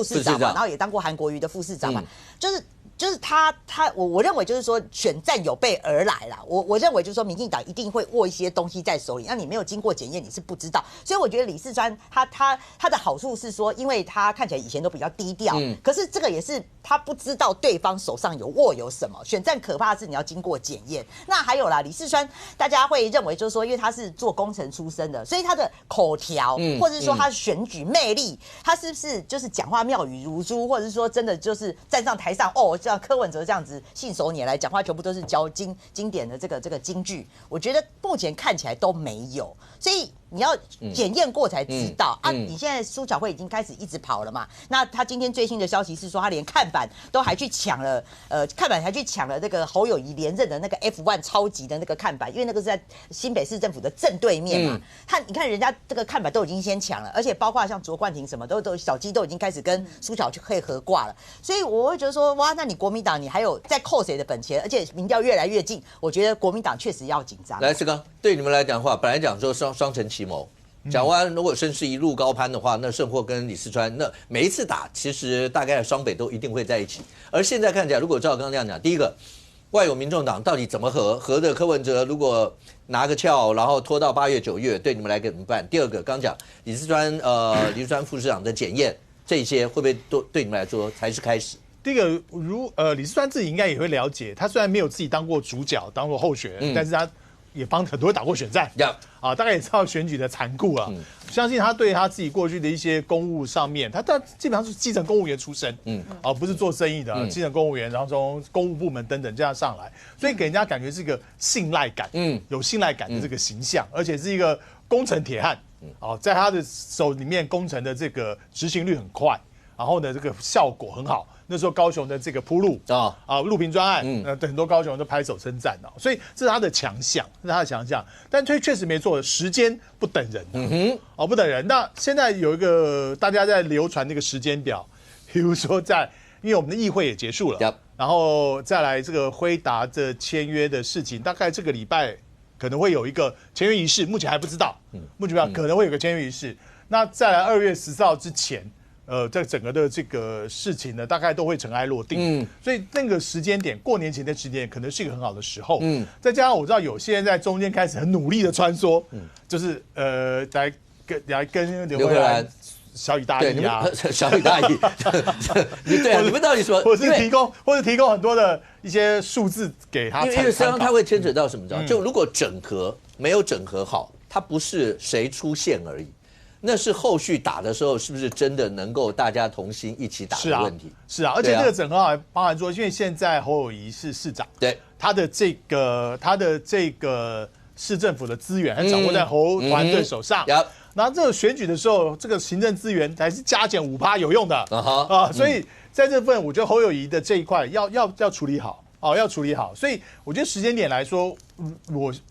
B: 市长嘛，然后也当过韩国瑜的副市长嘛，就是他我认为就是说选战有备而来啦，我认为就是说民进党一定会握一些东西在手里，那你没有经过检验你是不知道，所以我觉得李四川他的好处是说，因为他看起来以前都比较低调，可是这个也是他不知道对方手上握有什么，选战可怕的是你要经过检验。那还有啦，李四川大家会认为就是说，因为他是做工程出身的，所以他的口条或者是说他选举魅力，他是不是就是讲话妙语如珠，或者是说真的就是站上台上像柯文哲这样子信手拈来讲话，全部都是教经典的这个金句，我觉得目前看起来都没有，所以你要检验过才知道你现在苏巧慧已经开始一直跑了嘛？那他今天最新的消息是说，他连看板都还去抢了，这个侯友宜连任的那个 F1 超级的那个看板，因为那个是在新北市政府的正对面嘛。你看人家这个看板都已经先抢了，而且包括像卓冠廷什么都小鸡都已经开始跟苏巧慧合挂了，所以我会觉得说，哇，那你国民党你还有在扣谁的本钱？而且民调越来越近，我觉得国民党确实要紧张。
A: 来，世刚，对你们来讲的话，本来讲说双城齐谋，蒋万安如果声势一路高攀的话，那胜获跟李四川那每一次打，其实大概双北都一定会在一起。而现在看起来，如果照刚刚这样讲，第一个，外有民众党到底怎么合的柯文哲如果拿个翘，然后拖到8月9月，对你们来怎么办？第二个，刚讲李四川副市长的检验，这些会不会都对你们来说才是开始？
F: 第一个，李四川自己应该也会了解，他虽然没有自己当过主角、当过候选人，但是他也帮很多人打过选战，大概也知道选举的残酷啊。相信他对他自己过去的一些公务上面，他基本上是基层公务员出身，不是做生意的基层公务员，然后从公务部门等等这样上来，所以给人家感觉是一个信赖感，有信赖感的这个形象，而且是一个工程铁汉，在他的手里面工程的这个执行率很快，然后呢这个效果很好。那时候高雄的这个铺路路平专案，很多高雄人都拍手称赞所以这是他的强项，但确实没错，时间不等人，不等人。那现在有一个大家在流传那个时间表，比如说因为我们的议会也结束了，然后再来这个辉达的签约的事情，大概这个礼拜可能会有一个签约仪式，目前还不知道，目前可能会有个签约仪式。那再来2月14号之前。在整个的这个事情呢，大概都会尘埃落定。所以那个时间点，过年前的时间点，可能是一个很好的时候。再加上我知道有些人在中间开始很努力的穿梭，就是来跟刘慧兰、小雨大姨啊，
A: 小雨大姨，对啊，你们到底说，
F: 或者提供很多的一些数字给他，
A: 因为实际上它会牵扯到什么？就如果整合没有整合好，它不是谁出现而已。那是后续打的时候，是不是真的能够大家同心一起打的问题？
F: 是啊，而且这个整合还包含说，因为现在侯友宜是市长，
A: 对
F: 他的这个市政府的资源还掌握在侯团队手上，然后这个选举的时候，这个行政资源还是加减5%有用的所以在这份，我觉得侯友宜的这一块要处理好。要处理好，所以我觉得时间点来说，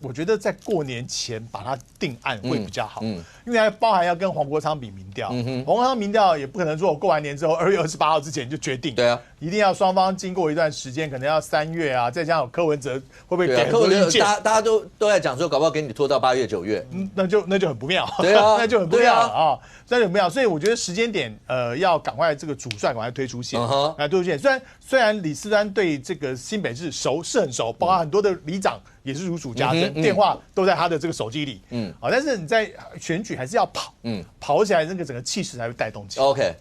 F: 我觉得在过年前把它定案会比较好，因为还包含要跟黄国昌比民调，黄国昌民调也不可能说我过完年之后2月28号之前就决定，
A: 对啊，
F: 一定要双方经过一段时间，可能要3月啊，再加上柯文哲会不会给很多意见？
A: 大家都在讲说，搞不好给你拖到8月9月，
F: 那就很不妙，
A: 对啊，
F: 那就很不妙啊，那就很不妙，所以我觉得时间点要赶快这个主帅赶快推出线，推出线。虽然李四川对这个新北市是很熟，包括很多的里长也是如数家珍，电话都在他的这个手机里，但是你在选举还是要跑，跑起来那个整个气势才会带动起来。
A: OK。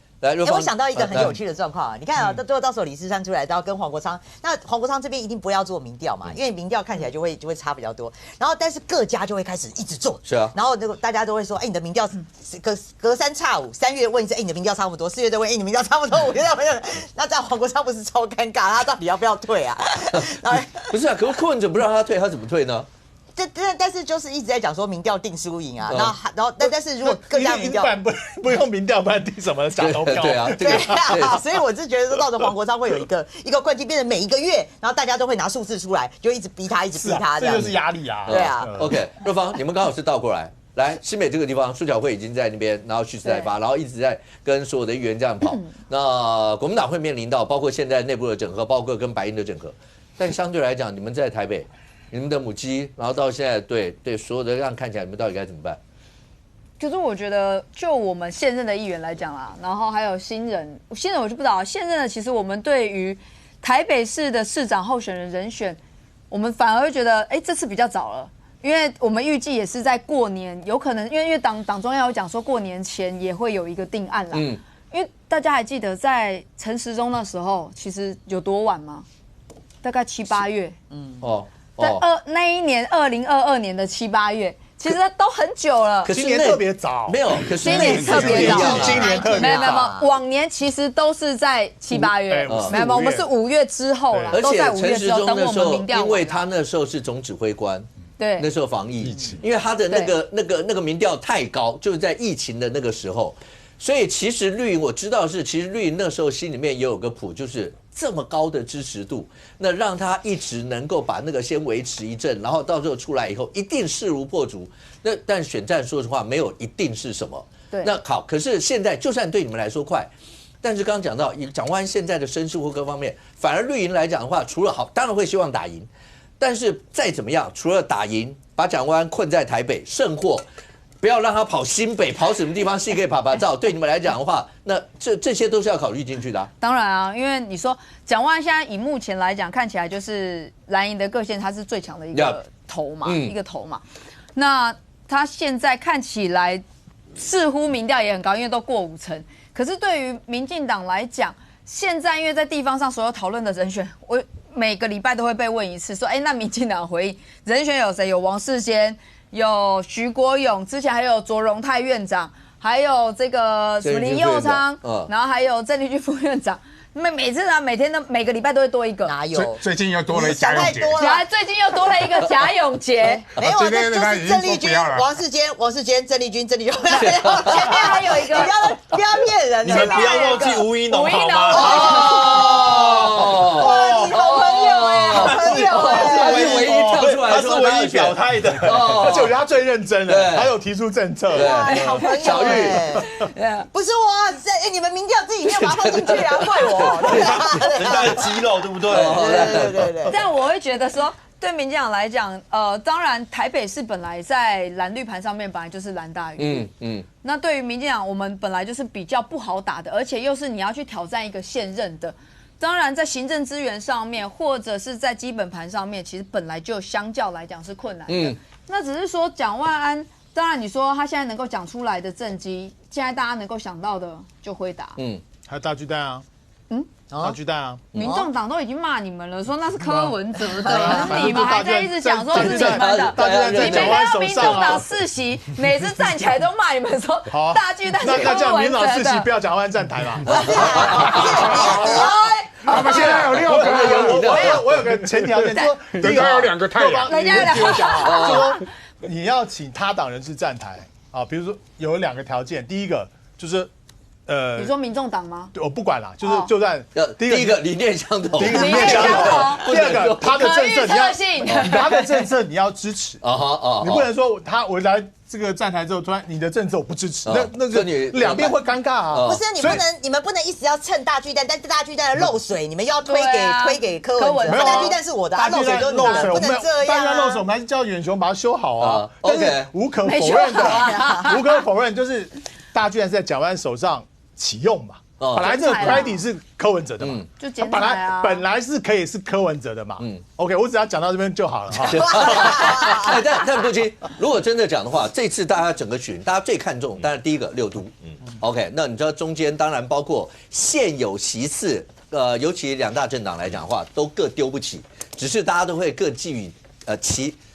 B: 我想到一个很有趣的状况啊！你看啊，到时候李四川出来，然后跟黄国昌，那黄国昌这边一定不要做民调嘛，因为民调看起来就会差比较多。然后，但是各家就会开始一直做，
A: 是啊。
B: 然后大家都会说，你的民调隔3差5，3月问一次，你的民调差不多；4月再问，你的民调差不多；5月再问，那这样黄国昌不是超尴尬？他到底要不要退啊？
A: 不是啊，可是柯文哲不让他退，他怎么退呢？
B: 但是就是一直在讲说民调定输赢啊，然后但是如果各家民调
F: 不用民调，不然定什么假投票？
A: 对啊，
B: 所以我是觉得说，到时候黄国昌会有一个冠军，变成每一个月，然后大家都会拿数字出来，就一直逼他，
F: 这就是压力啊。
B: 对啊。
A: OK， 若芳，你们刚好是倒过来新北这个地方，苏巧慧已经在那边，然后蓄势待发，然后一直在跟所有的议员这样跑。那国民党会面临到包括现在内部的整合，包括跟白营的整合，但相对来讲，你们在台北。你们的母鸡，然后到现在对所有的这样看起来，你们到底该怎么办？
G: 就是我觉得，就我们现任的议员来讲啦，然后还有新人我就不知道，现任的其实我们对于台北市的市长候选人人选，我们反而会觉得，这次比较早了，因为我们预计也是在过年，有可能因为党中央有讲说过年前也会有一个定案啦。因为大家还记得在陈时中那时候，其实有多晚吗？大概7、8月。在那一年2022年的7、8月，其实都很久了。
F: 可是今年特别早，
A: 没有，可是
G: 今年特别早，
F: 今年特别早。
G: 没有，往年其实都是在7、8月，没有，我们是5月之后啦，都在5月之后。等我们民调，
A: 因为他那时候是总指挥官，
G: 对，
A: 那时候防疫，因为他的那个民调太高，就是在疫情的那个时候，所以其实绿营我知道是，其实绿营那时候心里面也有个谱，就是这么高的支持度，那让他一直能够把那个先维持一阵，然后到最后出来以后，一定势如破竹。那但选战说实话没有一定是什么。
G: 对。
A: 那好，可是现在就算对你们来说快，但是刚刚讲到蒋万安现在的声势或各方面，反而绿营来讲的话，除了好，当然会希望打赢，但是再怎么样，除了打赢，把蒋万安困在台北，甚或不要让他跑新北，跑什么地方戏可以拍照。对你们来讲的话，那这些都是要考虑进去的。
G: 当然啊，因为你说蒋万安现在以目前来讲，看起来就是蓝营的各县他是最强的一个头嘛，一个头嘛。那他现在看起来似乎民调也很高，因为都过50%。可是对于民进党来讲，现在因为在地方上所有讨论的人选，我每个礼拜都会被问一次，说，那民进党回应人选有谁？有王世坚，有徐国勇，之前还有卓荣泰院长，还有这个什么林佑昌，然后还有郑丽君副院长。每次啊，每天都每个礼拜都会多一个。
B: 哪有？
C: 最近又多了贾永杰。
G: 最近又多了一个贾永杰。
B: 没有，这就是郑丽君、王世坚、郑丽君。前面还有一个，不要骗人。
I: 你们不要忘记吴怡农好吗？
B: 哇，你好朋友哎，好朋友哎，
A: 他是唯一跳出来，
I: 他是唯一表态的。
F: 而且我觉得他最认真了，还有提出政策。
B: 好朋友。小玉，不是我，你们民调自己没有把它放进去啊，怪我。
I: 人家的肌肉，对不对？
B: 对。
G: 但我会觉得说，对民进党来讲，当然台北市本来在蓝绿盘上面本来就是蓝大于绿，那对于民进党，我们本来就是比较不好打的，而且又是你要去挑战一个现任的，当然在行政资源上面，或者是在基本盘上面，其实本来就相较来讲是困难的。那只是说蒋万安，当然你说他现在能够讲出来的政绩，现在大家能够想到的就回答，
F: 还有大巨蛋啊。大巨蛋啊！
G: 民众党都已经骂你们了，说那是柯文哲的，你们还在一直讲说是你们的，你没看到民众党4席，每次站起来都骂你们说大巨蛋是柯文哲的。
F: 那这样民众党4席不要蒋万安站台嘛？
C: 我们现在有6个，
F: 我有个前条件，说
C: 第一个有2个太阳，
G: 人家有2个
F: 讲啊，就说你要请他党人士站台啊，比如说有2个条件，第一个就是。
G: 你说民众党吗？
F: 我不管了，就算
A: 第一个理念相同，
F: 理念相同。第二个，他的政策他的政策你要支持你不能说我来这个站台之后，突然你的政策我不支持，那个两边会尴尬啊。
B: 不是你们不能一直要蹭大巨蛋，但是大巨蛋的漏水，你们又要推给柯文哲。大巨蛋是我的，漏水都你的，不能这样。
F: 大巨蛋漏水，我们还是叫远雄把它修好啊。但是无可否认就是大巨蛋是在蒋万安手上启用嘛，本来这个 credit 是柯文哲的嘛，
G: 就本
F: 来是可以是柯文哲的嘛，OK， 我只要讲到这边就好了哈。
A: 但不清，如果真的讲的话，这次大家整个选，大家最看重，当然第一个6都，OK， 那你知道中间当然包括现有席次，尤其2大政党来讲的话，都各丢不起，只是大家都会各寄予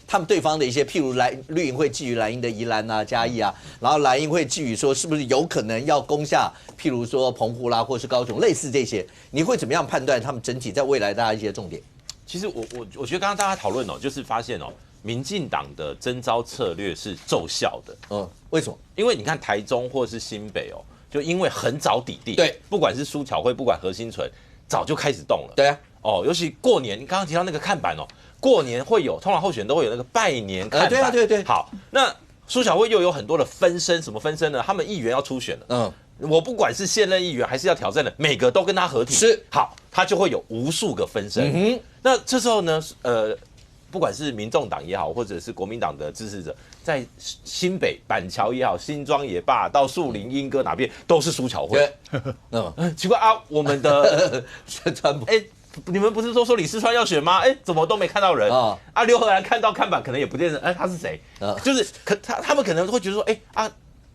A: 他们对方的一些，譬如绿营会觊觎蓝营的宜兰啊、嘉义啊，然后蓝营会觊觎说是不是有可能要攻下，譬如说澎湖啦，或是高雄，类似这些，你会怎么样判断他们整体在未来大家一些重点？
I: 其实我觉得刚刚大家讨论就是发现民进党的征召策略是奏效的。
A: 为什么？
I: 因为你看台中或是新北就因为很早底地，
A: 对，
I: 不管是苏巧慧，不管何新纯，早就开始动了。
A: 对啊，
I: 尤其过年，你刚刚提到那个看板过年会有，通常候选人都会有那个拜年看板。
A: 对。
I: 好，那苏巧慧又有很多的分身，什么分身呢？他们议员要出选了。我不管是现任议员还是要挑战的，每个都跟他合体。
A: 是，
I: 好，他就会有无数个分身。那这时候呢，不管是民众党也好，或者是国民党的支持者，在新北板桥也好，新庄也罢，到树林、莺歌哪边都是苏巧慧。奇怪啊，我们的
A: 宣传部
I: 你们不是说李四川要选吗？怎么都没看到人刘和然看到看板可能也不见得，他是谁？就是他们可能会觉得说，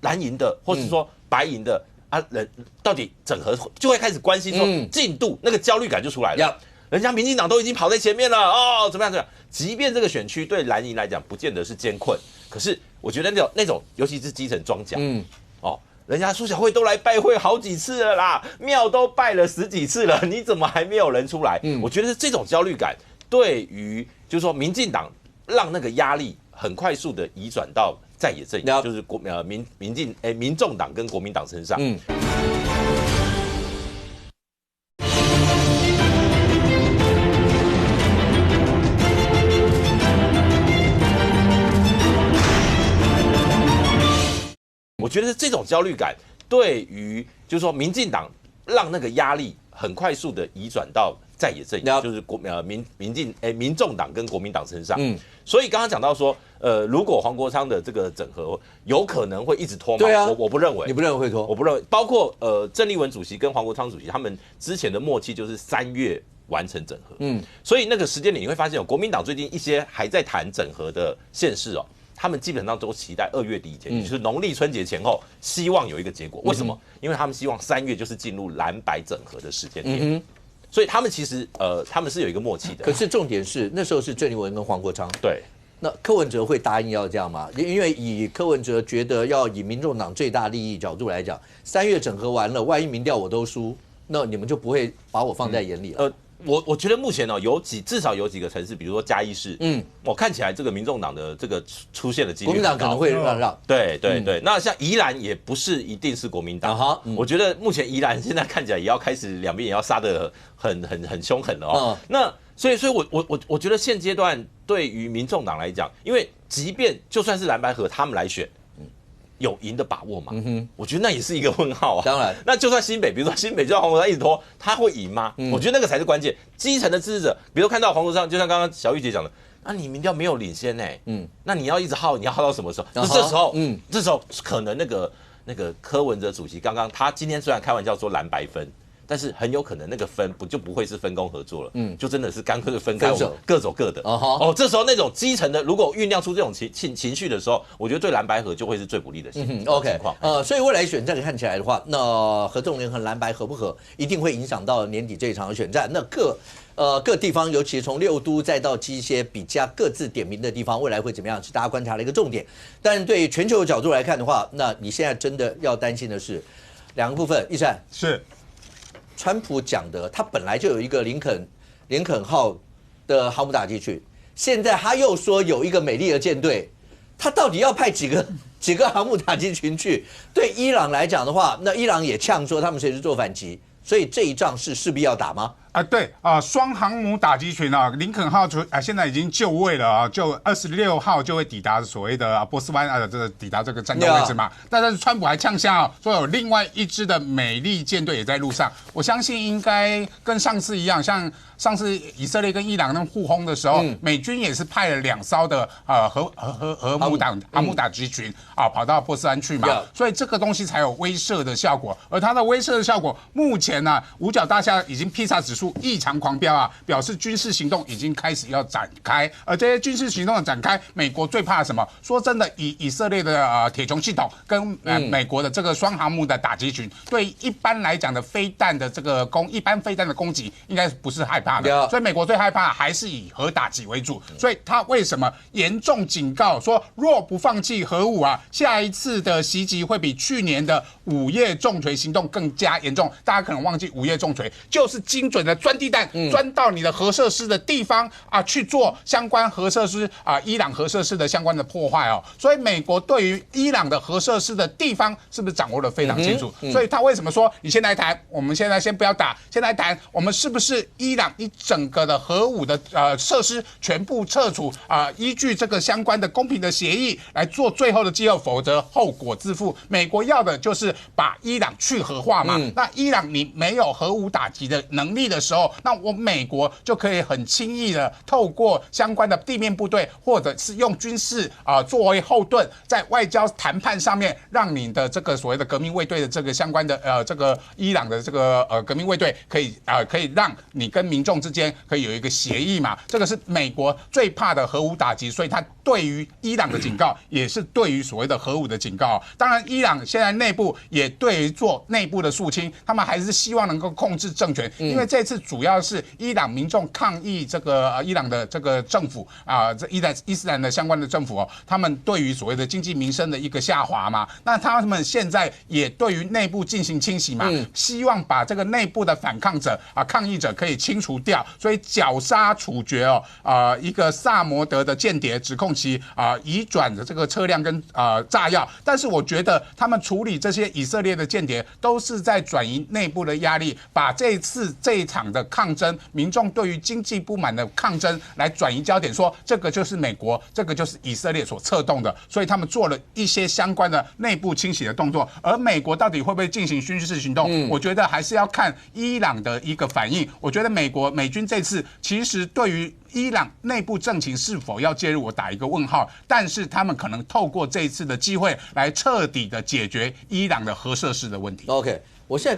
I: 蓝营的或是说白营的人到底整合，就会开始关心说进度，那个焦虑感就出来了。人家民进党都已经跑在前面了怎么样？即便这个选区对蓝营来讲不见得是艰困，可是我觉得那种尤其是基层庄脚，人家苏巧慧都来拜会好几次了啦，庙都拜了10几次了，你怎么还没有人出来？我觉得这种焦虑感对于就是说民进党让那个压力很快速的移转到在野阵营，就是民众党跟国民党身上。我觉得这种焦虑感对于就是说民进党让那个压力很快速的移转到在野阵营，就是民众党跟国民党身上。所以刚刚讲到说，如果黄国昌的这个整合有可能会一直拖吗？
A: 对啊，
I: 我不认为，
A: 你不认为会拖？
I: 我不认为，包括郑丽文主席跟黄国昌主席他们之前的默契就是3月完成整合，所以那个时间点你会发现，国民党最近一些还在谈整合的县市哦，他们基本上都期待2月底以前，也就是农历春节前后，希望有一个结果。为什么？因为他们希望3月就是进入蓝白整合的时间点。所以他们其实他们是有一个默契的。
A: 可是重点是那时候是郑丽文跟黄国昌。
I: 对。
A: 那柯文哲会答应要这样吗？因为以柯文哲觉得要以民众党最大利益角度来讲，3月整合完了，万一民调我都输，那你们就不会把我放在眼里了。
I: 我觉得目前呢，至少有几个城市，比如说嘉义市，我看起来这个民众党的这个出现的几率，
A: 国民党可能会让。
I: 对。那像宜兰也不是一定是国民党，我觉得目前宜兰现在看起来也要开始两边也要杀得很凶狠了哦。那所以我觉得现阶段对于民众党来讲，因为即便就算是蓝白合他们来选。有赢的把握嘛？我觉得那也是一个问号啊。
A: 当然，
I: 那就算新北，比如说新北就让黄国昌一直拖，他会赢吗？我觉得那个才是关键。基层的支持者，比如看到黄国昌，就像刚刚小玉姐讲的，那你民调没有领先呢，那你要一直耗，你要耗到什么时候？这时候可能那个柯文哲主席刚刚他今天虽然开玩笑说蓝白分。但是很有可能那个分不会是分工合作了，就真的是干脆就分开，我们各走各的。这时候那种基层的，如果酝酿出这种情绪的时候，我觉得对蓝白合就会是最不利的情况。
A: 所以未来选战看起来的话，那合纵连横蓝白合不合，一定会影响到年底这一场的选战。那各地方，尤其从6都再到一些比较各自点名的地方，未来会怎么样，是大家观察的一个重点。但是对全球的角度来看的话，那你现在真的要担心的是2个部分，一善
C: 是。
A: 川普讲的，他本来就有一个林肯号的航母打击群，现在他又说有一个美利尔舰队，他到底要派几个航母打击群去？对伊朗来讲的话，那伊朗也呛说他们随时做反击，所以这一仗是势必要打吗？
C: 对双航母打击群啊，林肯号现在已经就位了啊，就26号就会抵达所谓的波斯湾这个抵达这个战斗位置嘛。但是川普还呛下说有另外一支的美利舰队也在路上，我相信应该跟上次一样，像上次以色列跟伊朗那互轰的时候，美军也是派了2艘的航母打击群跑到波斯湾去嘛，所以这个东西才有威慑的效果。而它的威慑的效果，目前呢五角大厦已经披萨指数异常狂飙啊，表示军事行动已经开始要展开。而这些军事行动的展开，美国最怕什么？说真的，以色列的铁穹系统跟美国的这个双航母的打击群，对一般来讲的飞弹的这个一般飞弹的攻击，应该不是害怕的。所以美国最害怕还是以核打击为主。所以他为什么严重警告说，若不放弃核武啊，下一次的袭击会比去年的午夜重锤行动更加严重？大家可能忘记午夜重锤就是精准的钻地弹，钻到你的核设施的地方去做相关核设施伊朗核设施的相关的破坏哦。所以美国对于伊朗的核设施的地方是不是掌握得非常清楚？所以他为什么说你先来谈，我们现在先不要打，先来谈我们是不是伊朗一整个的核武的设施全部撤除依据这个相关的公平的协议来做最后的稽核，否则后果自负。美国要的就是把伊朗去核化嘛。那伊朗你没有核武打击的能力的时候，那我美国就可以很轻易的透过相关的地面部队，或者是用军事作为后盾，在外交谈判上面，让你的这个所谓的革命卫队的这个相关的这个伊朗的这个革命卫队可以让你跟民众之间可以有一个协议嘛。这个是美国最怕的核武打击，所以他对于伊朗的警告，也是对于所谓的核武的警告。当然，伊朗现在内部也对于做内部的肃清，他们还是希望能够控制政权，因为这次主要是伊朗民众抗议这个伊朗的这个政府这伊斯兰的相关的政府他们对于所谓的经济民生的一个下滑嘛，那他们现在也对于内部进行清洗嘛，希望把这个内部的反抗者抗议者可以清除掉，所以绞杀处决一个萨摩德的间谍，指控其移转的这个车辆跟炸药。但是我觉得他们处理这些以色列的间谍，都是在转移内部的压力，把这一场的抗争，民众对于经济不满的抗争来转移焦点，说这个就是美国，这个就是以色列所策动的，所以他们做了一些相关的内部清洗的动作。而美国到底会不会进行军事行动？我觉得还是要看伊朗的一个反应。我觉得美军这次其实对于伊朗内部政情是否要介入，我打一个问号。但是他们可能透过这一次的机会来彻底的解决伊朗的核设施的问题。
A: OK， 我现在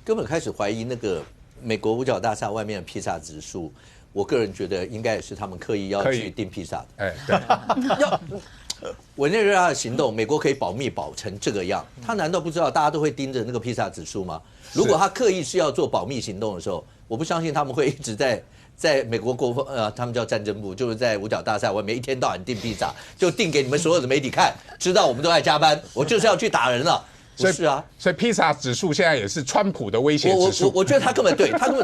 A: 根本开始怀疑那个美国五角大厦外面的披萨指数，我个人觉得应该也是他们刻意要去订披萨的。
C: 哎，对。
A: 委内瑞拉的行动，美国可以保密保成这个样，他难道不知道大家都会盯着那个披萨指数吗？如果他刻意是要做保密行动的时候，我不相信他们会一直在美国国防他们叫战争部，就是在五角大厦外面一天到晚订披萨，就订给你们所有的媒体看，知道我们都在加班，我就是要去打人了。是啊，
C: 所以披萨指数现在也是川普的威胁指数。
A: 我觉得他根本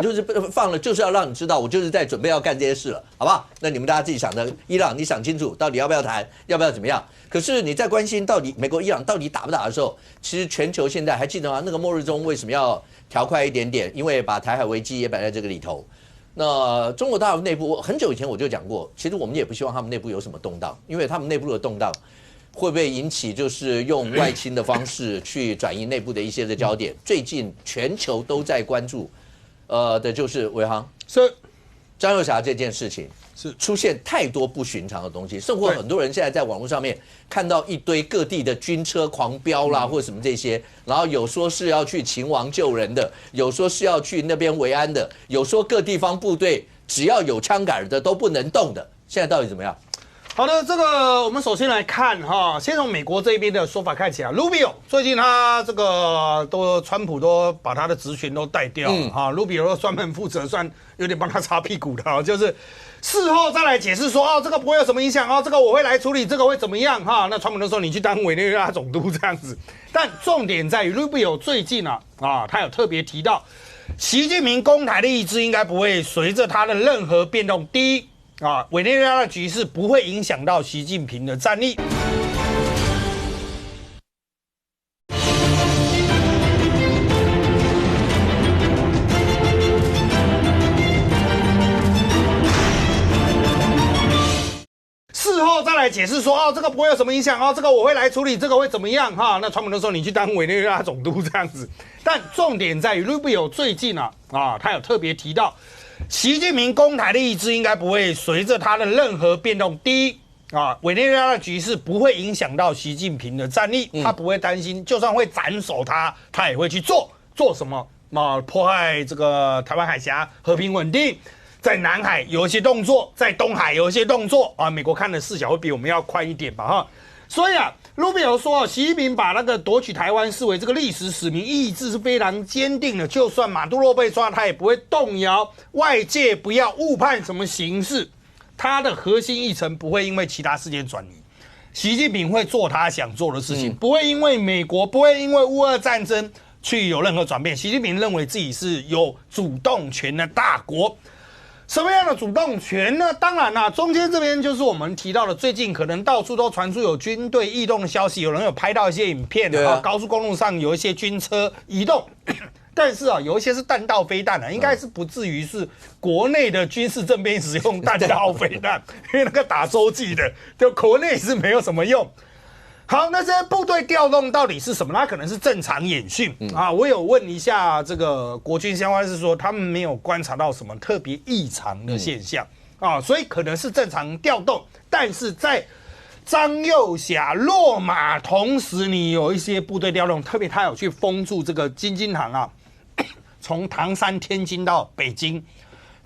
A: 就是放了，就是要让你知道我就是在准备要干这些事了，好不好？那你们大家自己想的，伊朗你想清楚，到底要不要谈，要不要怎么样？可是你在关心到底美国伊朗到底打不打的时候，其实全球现在还记得吗？那个末日钟为什么要调快一点点？因为把台海危机也摆在这个里头。那中国大陆内部很久以前我就讲过，其实我们也不希望他们内部有什么动荡，因为他们内部的动荡会不会引起就是用外侵的方式去转移内部的一些的焦点？最近全球都在关注，的就是伟航
H: 是
A: 张又侠这件事情，是出现太多不寻常的东西，甚或很多人现在在网络上面看到一堆各地的军车狂飙啦，或什么这些，然后有说是要去秦王救人的，有说是要去那边维安的，有说各地方部队只要有枪杆的都不能动的，现在到底怎么样？
H: 好的，这个我们首先来看哈，先从美国这边的说法看起来 ，Rubio 最近他这个川普都把他的职权都带掉了哈，Rubio 都专门负责，算有点帮他擦屁股的，就是事后再来解释说这个不会有什么影响这个我会来处理，这个会怎么样哈？那川普就说你去当委内瑞拉总督这样子，但重点在于 Rubio 最近他有特别提到，习近平攻台的意志应该不会随着他的任何变动。第一。委内瑞拉的局势不会影响到习近平的战力。事后再来解释说这个不会有什么影响这个我会来处理，这个会怎么样哈？那川普就说你去当委内瑞拉总督这样子。但重点在于 Rubio 最近他有特别提到。习近平攻台的意志应该不会随着他的任何变动。第一委内瑞拉的局势不会影响到习近平的战力，他不会担心，就算会斩首他也会去做什么迫害这个台湾海峡和平稳定，在南海有一些动作，在东海有一些动作美国看的视角会比我们要快一点吧哈。所以Rubio 说，习近平把那个夺取台湾视为这个历史使命，意志是非常坚定的。就算马杜罗被抓，他也不会动摇。外界不要误判什么形势，他的核心议程不会因为其他事件转移。习近平会做他想做的事情，不会因为美国，不会因为乌俄战争去有任何转变。习近平认为自己是有主动权的大国。什么样的主动权呢？当然中间这边就是我们提到的，最近可能到处都传出有军队异动的消息，有人有拍到一些影片高速公路上有一些军车移动，但是有一些是弹道飞弹应该是不至于是国内的军事政变使用弹道飞弹，因为那个打洲际的，就国内是没有什么用。好，那这些部队调动到底是什么？它可能是正常演训我有问一下这个国军相关是说，他们没有观察到什么特别异常的现象所以可能是正常调动。但是在张又侠落马同时，你有一些部队调动，特别他有去封住这个京津杭从唐山、天津到北京，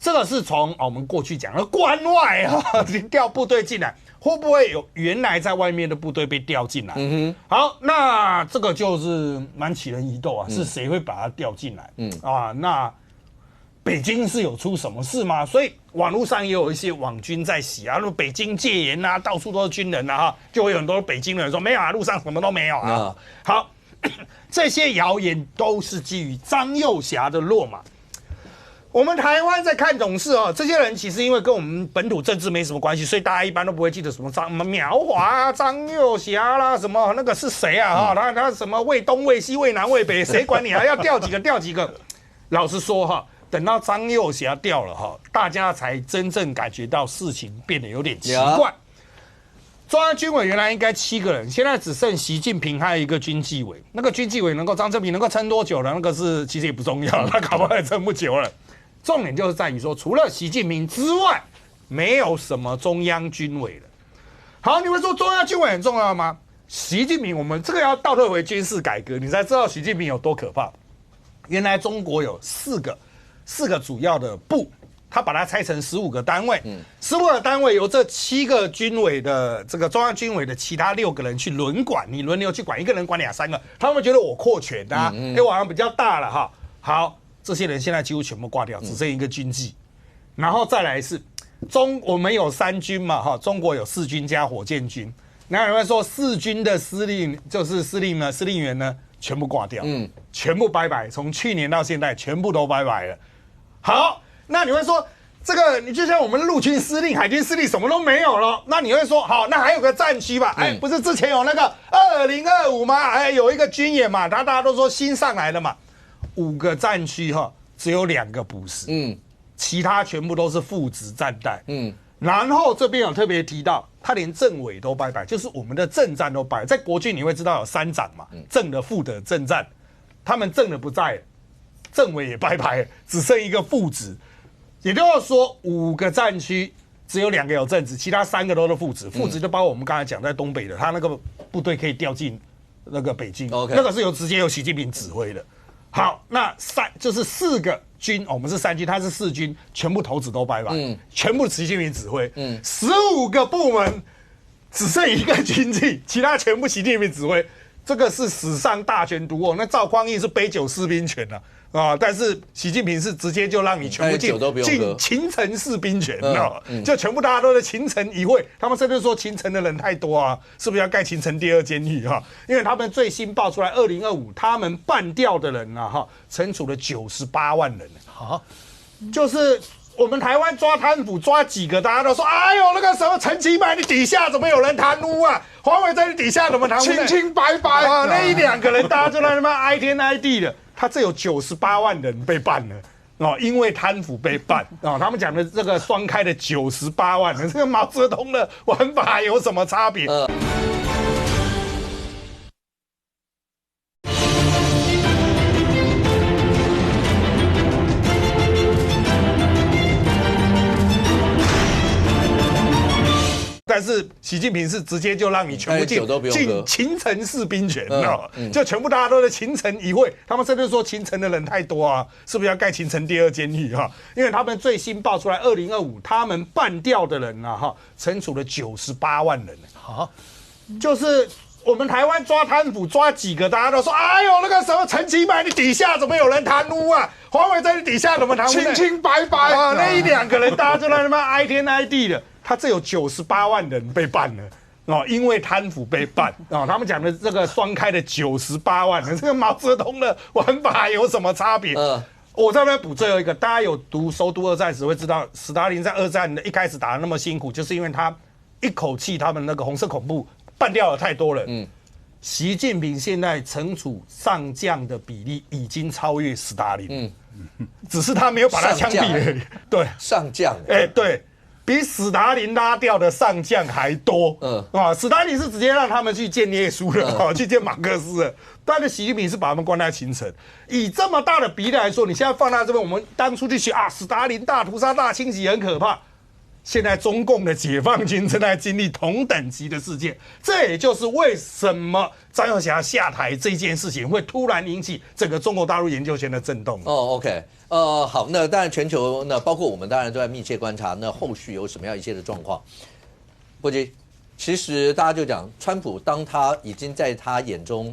H: 这个是从我们过去讲的关外调部队进来。会不会有原来在外面的部队被调进来？好，那这个就是蛮起人疑窦是谁会把他调进来？那北京是有出什么事吗？所以网络上也有一些网军在洗北京戒严到处都是军人就会有很多北京人说没有路上什么都没有好，这些谣言都是基于张又侠的落马。我们台湾在看董事这些人其实因为跟我们本土政治没什么关系，所以大家一般都不会记得什么苗华张又侠啦，什么那个是谁他什么魏东魏西魏南魏北，谁管你要调几个调几个？老实说等到张又侠掉了哈，大家才真正感觉到事情变得有点奇怪。中央军委原来应该7个人，现在只剩习近平还有一个军纪委。那个军纪委张正平能够撑多久了？那个是其实也不重要，他搞不好也撑不久了。重点就是在于说，除了习近平之外，没有什么中央军委了。好，你们说中央军委很重要吗？习近平，我们这个要倒退回军事改革，你才知道习近平有多可怕。原来中国有四个主要的部。他把它拆成15个单位，15个单位由这7个军委的这个中央军委的其他6个人去轮管，你轮流去管，一个人管2、3个，他们觉得我扩权啊，我好像比较大了哈。好，这些人现在几乎全部挂掉，只剩一个军纪，然后再来是我们有3军嘛哈，中国有4军加火箭军，那有人说4军的司令就是司令员呢全部挂掉，全部拜拜，从去年到现在全部都拜拜了。好。那你会说，这个你就像我们陆军司令、海军司令什么都没有了。那你会说，好，那还有个战区吧？不是之前有那个2025吗？有一个军演嘛，大家都说新上来的嘛。5个战区哈，只有2个补实，其他全部都是副职战带，然后这边有特别提到，他连政委都拜拜，就是我们的政战都拜。在国军你会知道有3长嘛，正的、副的、政战，他们正的不在了，政委也拜拜，只剩一个副职。也就是说，5个战区只有2个有正职，其他3个都是副职。副职就包括我们刚才讲在东北的，他那个部队可以调进那个北京，那个是直接由习近平指挥的。好，那就是4个军，我们是3军，他是4军，全部头子都拜拜，全部习近平指挥。15个部门只剩一个军纪，其他全部习近平指挥。这个是史上大权独握。那赵匡胤是杯酒释兵权啊，但是习近平是直接就让你全部进秦城式兵权，就全部大家都在秦城一会。他们甚至说秦城的人太多啊，是不是要盖秦城第2监狱哈？因为他们最新爆出来，2025他们办掉的人啊哈，惩处了98万人。好，就是我们台湾抓贪腐抓几个，大家都说，哎呦那个什么陈其迈你底下怎么有人贪污啊？黄伟在你底下怎么贪污？
C: 清清白白
H: 啊，那1、2个人大家就在那边哀天哀地的。他这有98万人被办了因为贪腐被办他们讲的这个双开的98万人，这个毛泽东的玩法有什么差别？但是习近平是直接就让你全部进秦城式兵权，就全部大家都在秦城一会。他们甚至说秦城的人太多啊，是不是要盖秦城第2监狱哈？因为他们最新爆出来，2025他们办掉的人啊哈，惩处了98万人。好，就是我们台湾抓贪腐抓几个，大家都说，哎呦那个什么陈其迈你底下怎么有人贪污啊？黄伟在你底下怎么贪污？
C: 清清白白
H: 啊，那1、2个人大家就在那边哀天哀地的。他这有98万人被办了因为贪腐被办他们讲的这个双开的98万人，这个毛泽东的玩法有什么差别？我在那边补最后一个，大家有熟读2战时会知道，斯大林在2战一开始打得那么辛苦，就是因为他一口气他们那个红色恐怖办掉了太多人。习近平现在惩处上将的比例已经超越斯大林，只是他没有把他枪毙而已。对，
A: 上将，
H: 对。比斯大林拉掉的上将还多，斯大林是直接让他们去见耶稣了，去见马克思了，但是习近平是把他们关在秦城。以这么大的比例来说，你现在放在这边，我们当初就学斯大林大屠杀、大清洗很可怕。现在中共的解放军正在经历同等级的事件，这也就是为什么张又侠下台这件事情会突然引起整个中国大陆研究圈的震动。
A: OK，好，那当然全球那包括我们当然都在密切观察，那后续有什么样一些的状况。国基，其实大家就讲川普，当他已经在他眼中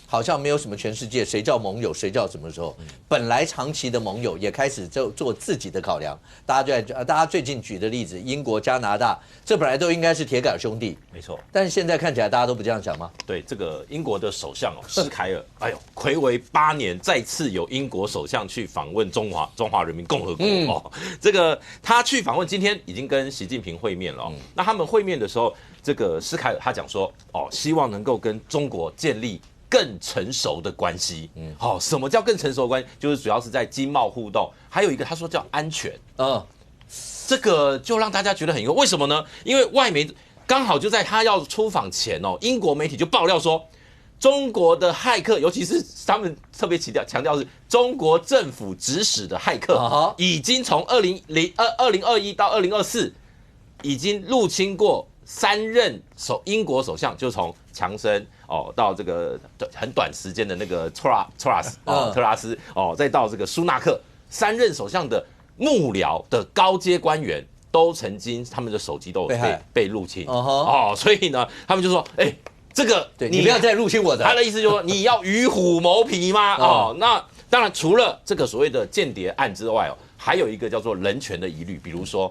A: 好像没有什么全世界谁叫盟友谁叫什么时候，本来长期的盟友也开始做自己的考量。大家最近举的例子，英国、加拿大，这本来都应该是铁杆兄弟，
I: 没错。
A: 但是现在看起来大家都不这样想吗？
I: 对，这个英国的首相施凯尔，哎呦，睽违8年，再次有英国首相去访问中华人民共和国这个他去访问，今天已经跟习近平会面了那他们会面的时候，这个施凯尔他讲说希望能够跟中国建立更成熟的关系。好，什么叫更成熟的关系？就是主要是在经贸互动，还有一个他说叫安全。这个就让大家觉得很疑惑，为什么呢？因为外媒刚好就在他要出访前哦，英国媒体就爆料说，中国的骇客，尤其是他们特别强调是中国政府指使的骇客，已经从2021到2024，已经入侵过3任英国首相，就从强生到这个很短时间的那个特拉斯再到这个苏纳克，3任首相的幕僚的高阶官员都曾经他们的手机都有被入侵所以呢，他们就说，这个
A: 你不要再入侵我的。
I: 他的意思就是说，你要与虎谋皮吗？那当然，除了这个所谓的间谍案之外还有一个叫做人权的疑虑，比如说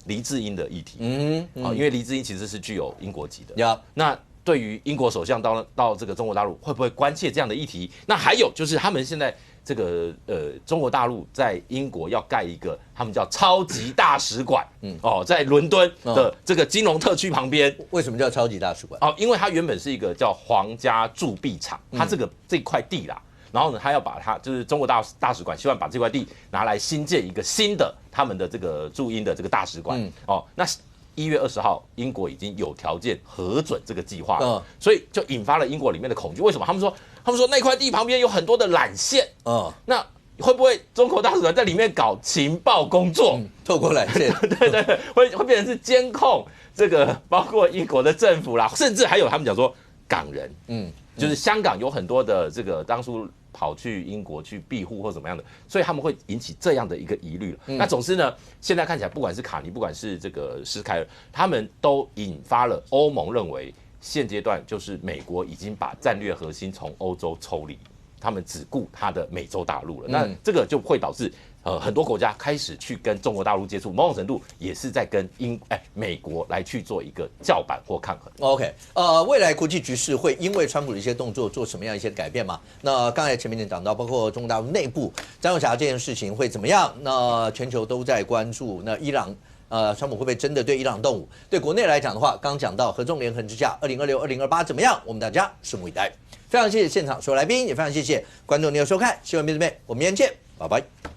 I: 黎智英的议题。因为黎智英其实是具有英国籍的。那对于英国首相到这个中国大陆，会不会关切这样的议题？那还有就是他们现在这个中国大陆在英国要盖一个他们叫超级大使馆，在伦敦的这个金融特区旁边。
A: 为什么叫超级大使馆？
I: 因为它原本是一个叫皇家铸币厂，它这块地啦，然后呢，他要把它就是中国大使馆希望把这块地拿来新建一个新的他们的这个驻英的这个大使馆。那1月20号，英国已经有条件核准这个计划了，所以就引发了英国里面的恐惧。为什么？他们说那块地旁边有很多的缆线，那会不会中国大使馆在里面搞情报工作？
A: 透过缆线，
I: 对，会变成是监控这个，包括英国的政府啦，甚至还有他们讲说港人，就是香港有很多的这个当初跑去英国去庇护或怎么样的，所以他们会引起这样的一个疑虑了。那总之呢，现在看起来，不管是卡尼，不管是这个施凯尔，他们都引发了欧盟认为现阶段就是美国已经把战略核心从欧洲抽离，他们只顾他的美洲大陆了。那这个就会导致很多国家开始去跟中国大陆接触，某种程度也是在跟美国来去做一个叫板或抗衡。
A: OK， 未来国际局势会因为川普的一些动作做什么样一些改变吗？那刚才前面讲到，包括中国大陆内部张永霞这件事情会怎么样？那全球都在关注。那伊朗，川普会不会真的对伊朗动武？对国内来讲的话，刚刚讲到合纵连横之下，2026、2028怎么样？我们大家拭目以待。非常谢谢现场所有来宾，也非常谢谢观众您的收看，新闻面对面，我们明天见，拜拜。